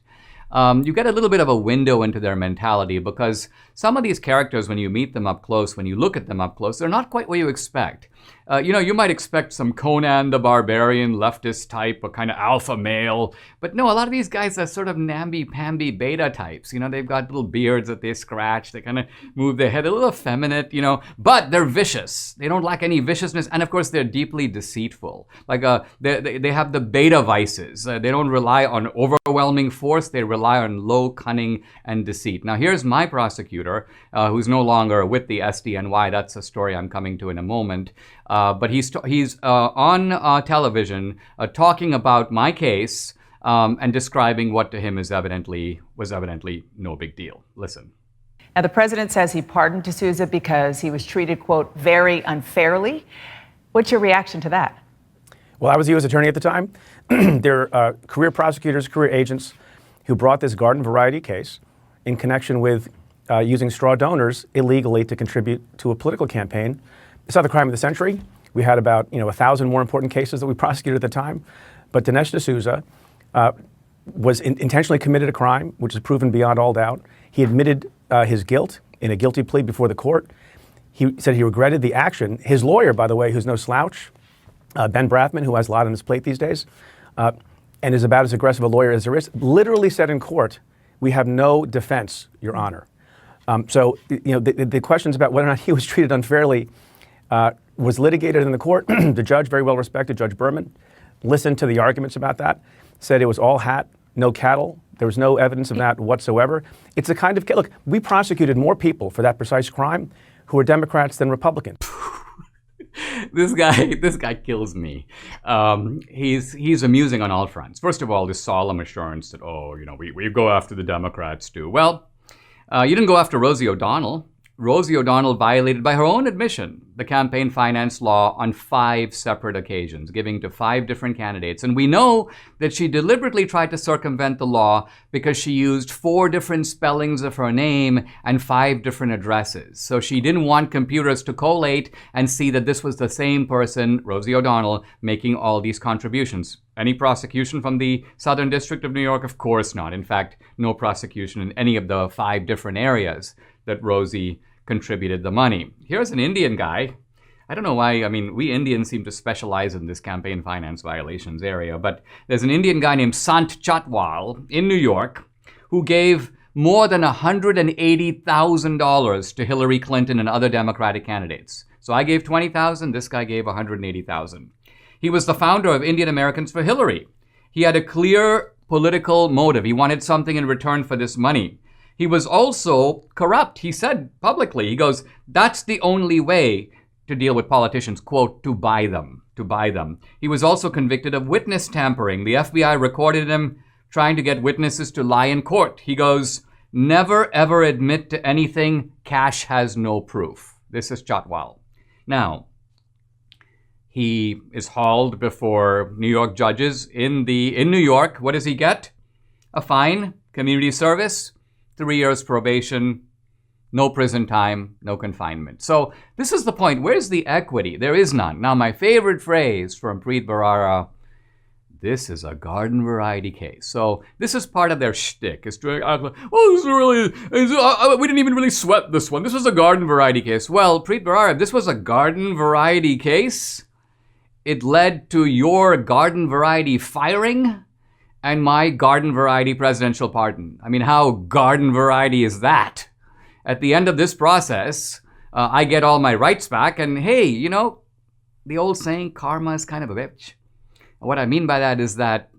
You get a little bit of a window into their mentality, because some of these characters, when you meet them up close, when you look at them up close, they're not quite what you expect. You might expect some Conan the Barbarian leftist type, a kind of alpha male. But no, a lot of these guys are sort of namby-pamby beta types. They've got little beards that they scratch. They kind of move their head, a little effeminate, but they're vicious. They don't lack any viciousness. And of course, they're deeply deceitful. Like they have the beta vices. They don't rely on overwhelming force. They rely on low cunning and deceit. Now, here's my prosecutor, who's no longer with the SDNY. That's a story I'm coming to in a moment. But he's on television talking about my case and describing what to him was evidently no big deal. Listen. Now, the president says he pardoned D'Souza because he was treated, quote, very unfairly. What's your reaction to that? Well, I was the U.S. attorney at the time. There are career prosecutors, career agents who brought this garden variety case in connection with using straw donors illegally to contribute to a political campaign. It's not the crime of the century. We had about 1,000 more important cases that we prosecuted at the time. But Dinesh D'Souza was intentionally committed a crime, which is proven beyond all doubt. He admitted his guilt in a guilty plea before the court. He said he regretted the action. His lawyer, by the way, who's no slouch, Ben Brathman, who has a lot on his plate these days, and is about as aggressive a lawyer as there is, literally said in court, "We have no defense, Your Honor." So the questions about whether or not he was treated unfairly was litigated in the court. The judge, very well respected, Judge Berman, listened to the arguments about that, said it was all hat, no cattle. There was no evidence of that whatsoever. It's a kind of, look, we prosecuted more people for that precise crime who are Democrats than Republicans. This guy kills me. He's amusing on all fronts. First of all, this solemn assurance that, we go after the Democrats too. Well, you didn't go after Rosie O'Donnell. Rosie O'Donnell violated, by her own admission, the campaign finance law on 5 separate occasions, giving to 5 different candidates. And we know that she deliberately tried to circumvent the law because she used 4 different spellings of her name and 5 different addresses. So she didn't want computers to collate and see that this was the same person, Rosie O'Donnell, making all these contributions. Any prosecution from the Southern District of New York? Of course not. In fact, no prosecution in any of the 5 different areas that Rosie contributed the money. Here's an Indian guy. I don't know why, we Indians seem to specialize in this campaign finance violations area, but there's an Indian guy named Sant Chatwal in New York who gave more than $180,000 to Hillary Clinton and other Democratic candidates. So I gave $20,000, this guy gave $180,000. He was the founder of Indian Americans for Hillary. He had a clear political motive. He wanted something in return for this money. He was also corrupt. He said publicly, he goes, that's the only way to deal with politicians, quote, to buy them. He was also convicted of witness tampering. The FBI recorded him trying to get witnesses to lie in court. He goes, never ever admit to anything. Cash has no proof. This is Chatwal. Now, he is hauled before New York judges in New York. What does he get? A fine, community service, 3 years probation, no prison time, no confinement. So this is the point. Where's the equity? There is none. Now, my favorite phrase from Preet Bharara, this is a garden variety case. So this is part of their shtick. Is to, we didn't even really sweat this one. This was a garden variety case. Well, Preet Bharara, this was a garden variety case. It led to your garden variety firing and my garden variety presidential pardon. How garden variety is that? at the end of this process, I get all my rights back. And hey, you know, the old saying, karma is kind of a bitch. And what I mean by that is that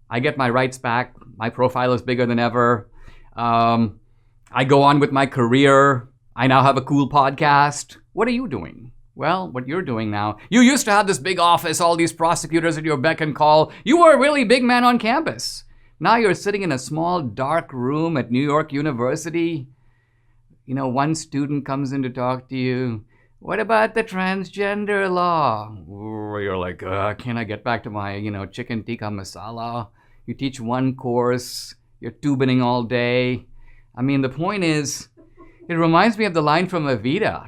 I get my rights back. My profile is bigger than ever. I go on with my career. I now have a cool podcast. What are you doing? Well, what you're doing now, you used to have this big office, all these prosecutors at your beck and call. You were a really big man on campus. Now you're sitting in a small, dark room at New York University. You know, one student comes in to talk to you. What about the transgender law? You're like, can I get back to my, chicken tikka masala? You teach one course. You're tubining all day. I mean, the point is, it reminds me of the line from Evita,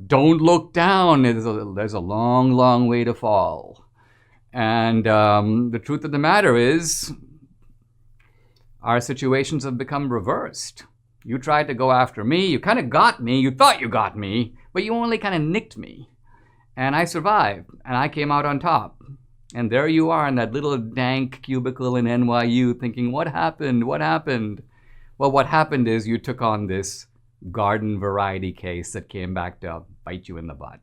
don't look down. There's a long, long way to fall. And the truth of the matter is, our situations have become reversed. You tried to go after me. You kind of got me. You thought you got me, but you only kind of nicked me. And I survived, and I came out on top. And there you are in that little dank cubicle in NYU thinking, what happened? What happened? Well, what happened is you took on this garden variety case that came back to bite you in the butt.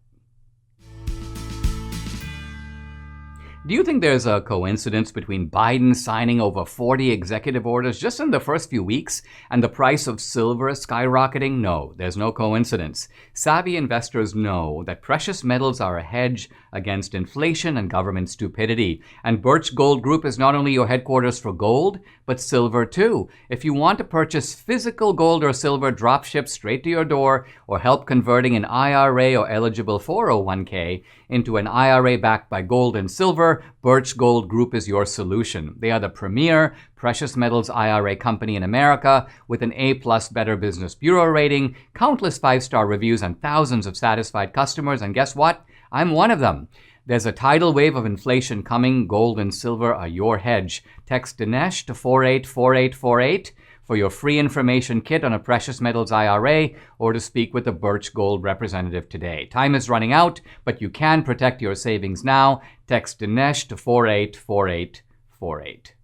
Do you think there's a coincidence between Biden signing over 40 executive orders just in the first few weeks and the price of silver skyrocketing? No, there's no coincidence. Savvy investors know that precious metals are a hedge against inflation and government stupidity. And Birch Gold Group is not only your headquarters for gold, but silver too. If you want to purchase physical gold or silver drop shipped straight to your door or help converting an IRA or eligible 401k into an IRA backed by gold and silver, Birch Gold Group is your solution. They are the premier precious metals IRA company in America with an A+ Better Business Bureau rating, countless 5-star reviews, and thousands of satisfied customers. And guess what? I'm one of them. There's a tidal wave of inflation coming. Gold and silver are your hedge. Text Dinesh to 484848 for your free information kit on a precious metals IRA or to speak with a Birch Gold representative today. Time is running out, but you can protect your savings now. Text Dinesh to 484848.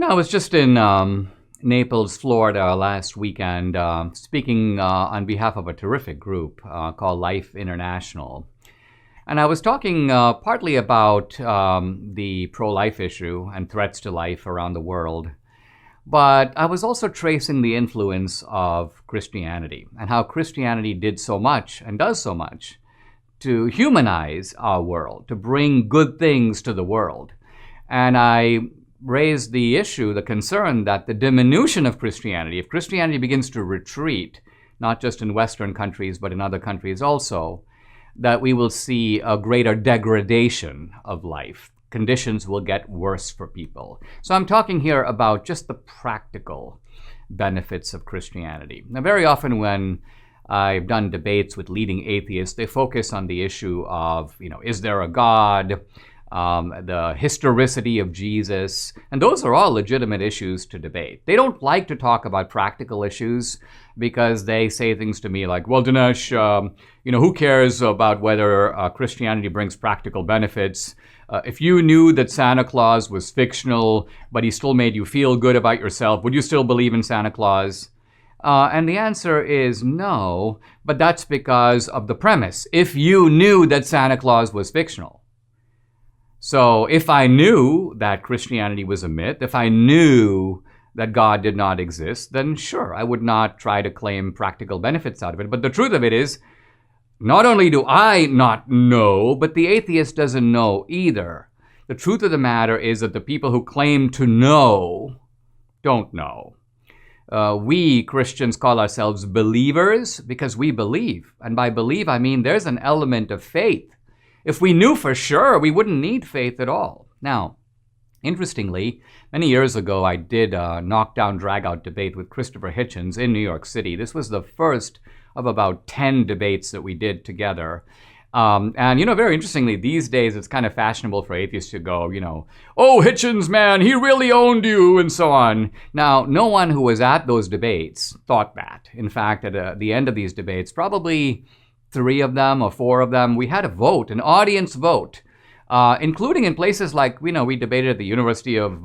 I was just in Naples, Florida last weekend speaking on behalf of a terrific group called Life International. And I was talking partly about the pro-life issue and threats to life around the world. But I was also tracing the influence of Christianity and how Christianity did so much and does so much to humanize our world, to bring good things to the world. And I raised the issue, the concern that the diminution of Christianity, if Christianity begins to retreat, not just in Western countries, but in other countries also, that we will see a greater degradation of life. Conditions will get worse for people. So I'm talking here about just the practical benefits of Christianity. Now, very often when I've done debates with leading atheists, they focus on the issue of, is there a God? The historicity of Jesus, and those are all legitimate issues to debate. They don't like to talk about practical issues because they say things to me like, well, Dinesh, who cares about whether Christianity brings practical benefits? If you knew that Santa Claus was fictional, but he still made you feel good about yourself, would you still believe in Santa Claus? And the answer is no, but that's because of the premise. If you knew that Santa Claus was fictional. So if I knew that Christianity was a myth, if I knew that God did not exist, then sure, I would not try to claim practical benefits out of it. But the truth of it is, not only do I not know, but the atheist doesn't know either. The truth of the matter is that the people who claim to know don't know. We Christians call ourselves believers because we believe. And by believe, I mean there's an element of faith. If we knew for sure, we wouldn't need faith at all. Now, interestingly, many years ago, I did a knockdown, drag-out debate with Christopher Hitchens in New York City. This was the first of about 10 debates that we did together. And, very interestingly, these days, it's kind of fashionable for atheists to go, oh, Hitchens, man, he really owned you, and so on. Now, no one who was at those debates thought that. In fact, at the end of these debates, probably 3 of them or 4 of them, we had a vote, an audience vote, including in places like, we debated at the University of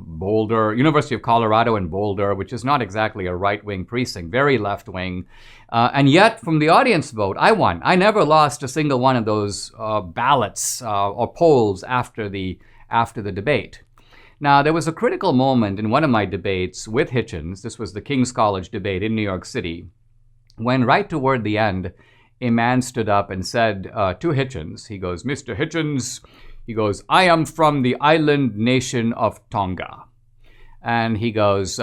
Colorado in Boulder, which is not exactly a right-wing precinct, very left-wing. And yet, from the audience vote, I won. I never lost a single one of those ballots or polls after the debate. Now, there was a critical moment in one of my debates with Hitchens. This was the King's College debate in New York City, when right toward the end, a man stood up and said to Hitchens, he goes, "Mr. Hitchens," he goes, "I am from the island nation of Tonga." And he goes,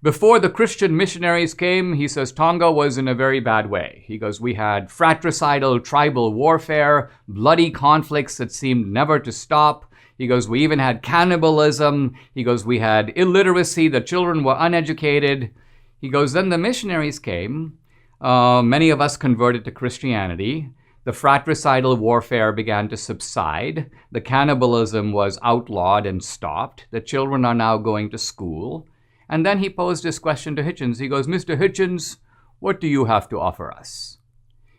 "Before the Christian missionaries came," he says, "Tonga was in a very bad way." He goes, "We had fratricidal tribal warfare, bloody conflicts that seemed never to stop." He goes, "We even had cannibalism." He goes, "We had illiteracy. The children were uneducated." He goes, "Then the missionaries came. Many of us converted to Christianity. The fratricidal warfare began to subside. The cannibalism was outlawed and stopped. The children are now going to school." And then he posed this question to Hitchens. He goes, "Mr. Hitchens, what do you have to offer us?"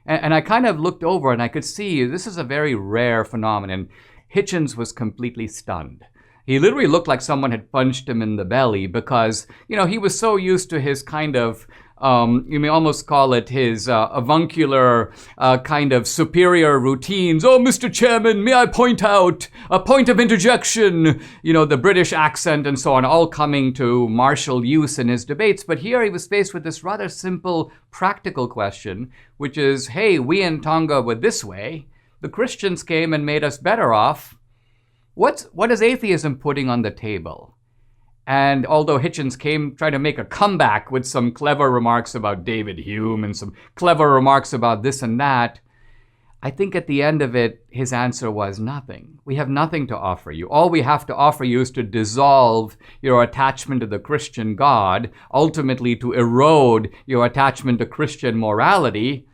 And I kind of looked over and I could see this is a very rare phenomenon. Hitchens was completely stunned. He literally looked like someone had punched him in the belly because, he was so used to his kind of, you may almost call it his avuncular kind of superior routines. "Oh, Mr. Chairman, may I point out a point of interjection?" The British accent and so on, all coming to martial use in his debates. But here he was faced with this rather simple, practical question, which is, hey, we in Tonga were this way. The Christians came and made us better off. What is atheism putting on the table? And although Hitchens tried to make a comeback with some clever remarks about David Hume and some clever remarks about this and that, I think at the end of it, his answer was nothing. We have nothing to offer you. All we have to offer you is to dissolve your attachment to the Christian God, ultimately to erode your attachment to Christian morality.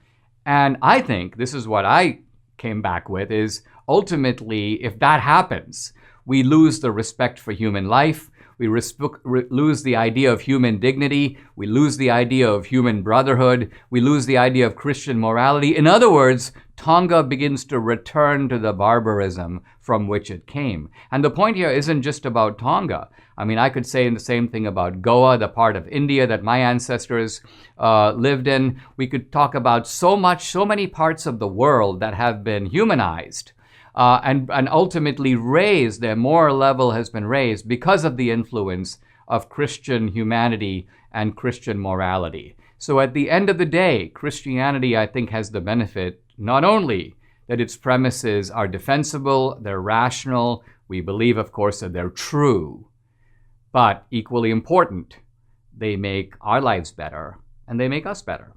And I think, this is what I came back with, is ultimately, if that happens, we lose the respect for human life. We lose the idea of human dignity. We lose the idea of human brotherhood. We lose the idea of Christian morality. In other words, Tonga begins to return to the barbarism from which it came. And the point here isn't just about Tonga. I mean, I could say the same thing about Goa, the part of India that my ancestors lived in. We could talk about so many parts of the world that have been humanized. And ultimately raised, their moral level has been raised because of the influence of Christian humanity and Christian morality. So at the end of the day, Christianity, I think, has the benefit not only that its premises are defensible, they're rational, we believe, of course, that they're true, but equally important, they make our lives better and they make us better.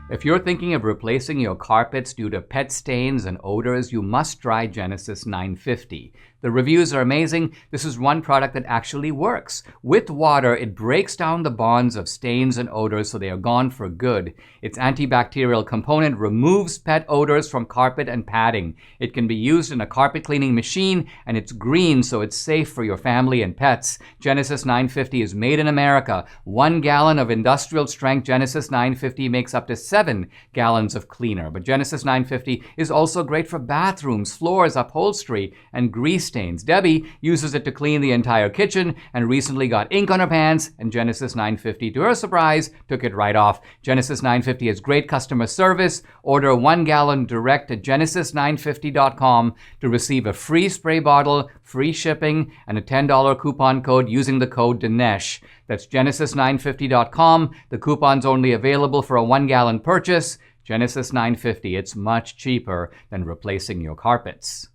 If you're thinking of replacing your carpets due to pet stains and odors, you must try Genesis 950. The reviews are amazing. This is one product that actually works. With water, it breaks down the bonds of stains and odors so they are gone for good. Its antibacterial component removes pet odors from carpet and padding. It can be used in a carpet cleaning machine, and it's green, so it's safe for your family and pets. Genesis 950 is made in America. 1 gallon of industrial strength Genesis 950 makes up to 7 gallons of cleaner. But Genesis 950 is also great for bathrooms, floors, upholstery, and grease stains. Debbie uses it to clean the entire kitchen and recently got ink on her pants, and Genesis 950, to her surprise, took it right off. Genesis 950 has great customer service. Order 1 gallon direct at genesis950.com to receive a free spray bottle, free shipping, and a $10 coupon code using the code Dinesh. That's genesis950.com. The coupon's only available for a 1 gallon purchase. Genesis 950. It's much cheaper than replacing your carpets.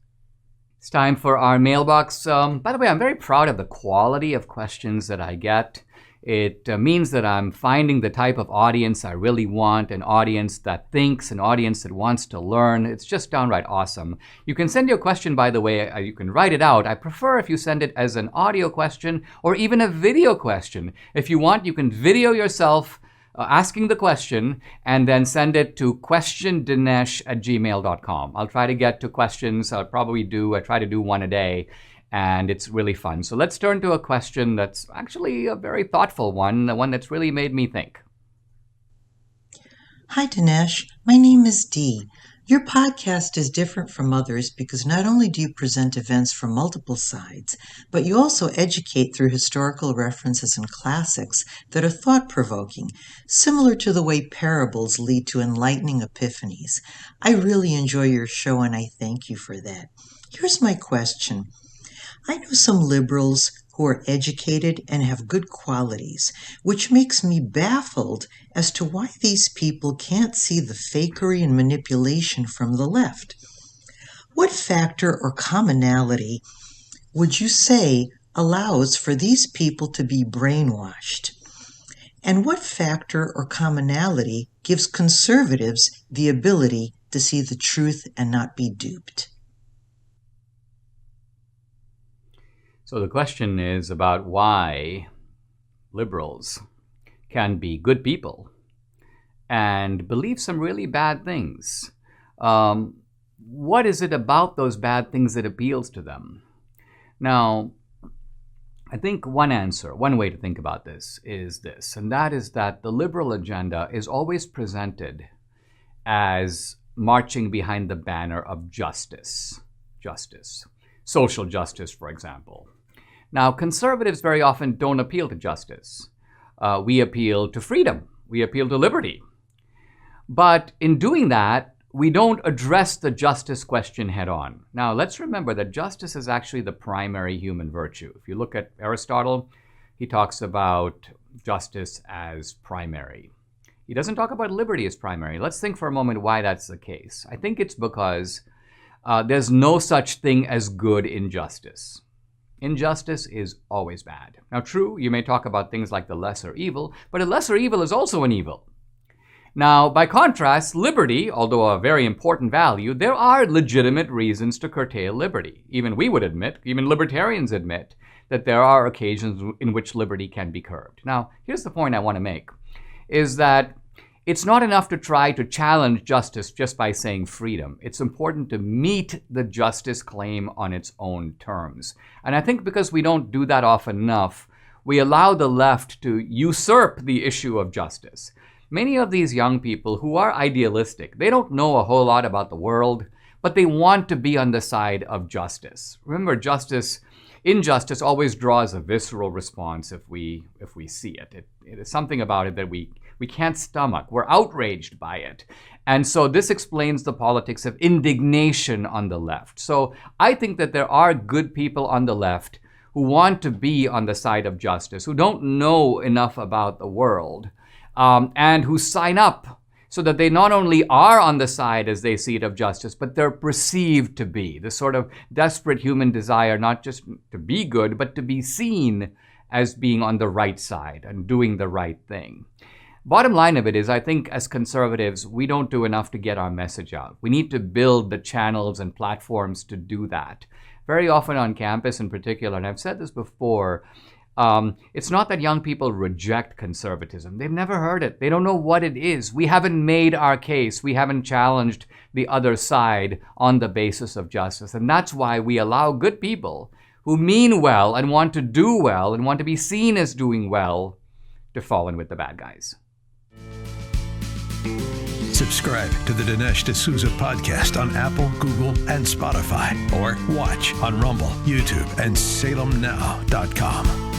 It's time for our mailbox. By the way, I'm very proud of the quality of questions that I get. It means that I'm finding the type of audience I really want, an audience that thinks, an audience that wants to learn. It's just downright awesome. You can send your question, by the way, you can write it out. I prefer if you send it as an audio question or even a video question. If you want, you can video yourself asking the question and then send it to questiondinesh@gmail.com. I'll try to get to questions. I try to do one a day, and it's really fun. So let's turn to a question that's actually a very thoughtful one, the one that's really made me think. Hi, Dinesh. My name is Dee. Your podcast is different from others because not only do you present events from multiple sides, but you also educate through historical references and classics that are thought-provoking, similar to the way parables lead to enlightening epiphanies. I really enjoy your show and I thank you for that. Here's my question. I know some liberals who are educated and have good qualities, which makes me baffled as to why these people can't see the fakery and manipulation from the left. What factor or commonality would you say allows for these people to be brainwashed? And what factor or commonality gives conservatives the ability to see the truth and not be duped? So the question is about why liberals can be good people and believe some really bad things. What is it about those bad things that appeals to them? Now, I think one way to think about this, and that is that the liberal agenda is always presented as marching behind the banner of justice, social justice, for example. Now, conservatives very often don't appeal to justice. We appeal to freedom. We appeal to liberty. But in doing that, we don't address the justice question head on. Now, let's remember that justice is actually the primary human virtue. If you look at Aristotle, he talks about justice as primary. He doesn't talk about liberty as primary. Let's think for a moment why that's the case. I think it's because there's no such thing as good injustice. Injustice is always bad. Now, true, you may talk about things like the lesser evil, but a lesser evil is also an evil. Now, by contrast, liberty, although a very important value, there are legitimate reasons to curtail liberty. Even we would admit, even libertarians admit, that there are occasions in which liberty can be curbed. Now, here's the point I want to make, is that it's not enough to try to challenge justice just by saying freedom. It's important to meet the justice claim on its own terms. And I think because we don't do that often enough, we allow the left to usurp the issue of justice. Many of these young people who are idealistic, they don't know a whole lot about the world, but they want to be on the side of justice. Remember, injustice always draws a visceral response if we see it. It is something about it that we can't stomach. We're outraged by it. And so this explains the politics of indignation on the left. So I think that there are good people on the left who want to be on the side of justice, who don't know enough about the world, and who sign up so that they not only are on the side as they see it of justice, but they're perceived to be. This sort of desperate human desire not just to be good, but to be seen as being on the right side and doing the right thing. Bottom line of it is, I think as conservatives, we don't do enough to get our message out. We need to build the channels and platforms to do that. Very often on campus in particular, and I've said this before, it's not that young people reject conservatism. They've never heard it. They don't know what it is. We haven't made our case. We haven't challenged the other side on the basis of justice. And that's why we allow good people who mean well and want to do well and want to be seen as doing well to fall in with the bad guys. Subscribe to the Dinesh D'Souza podcast on Apple, Google, and Spotify, or watch on Rumble, YouTube, and SalemNow.com.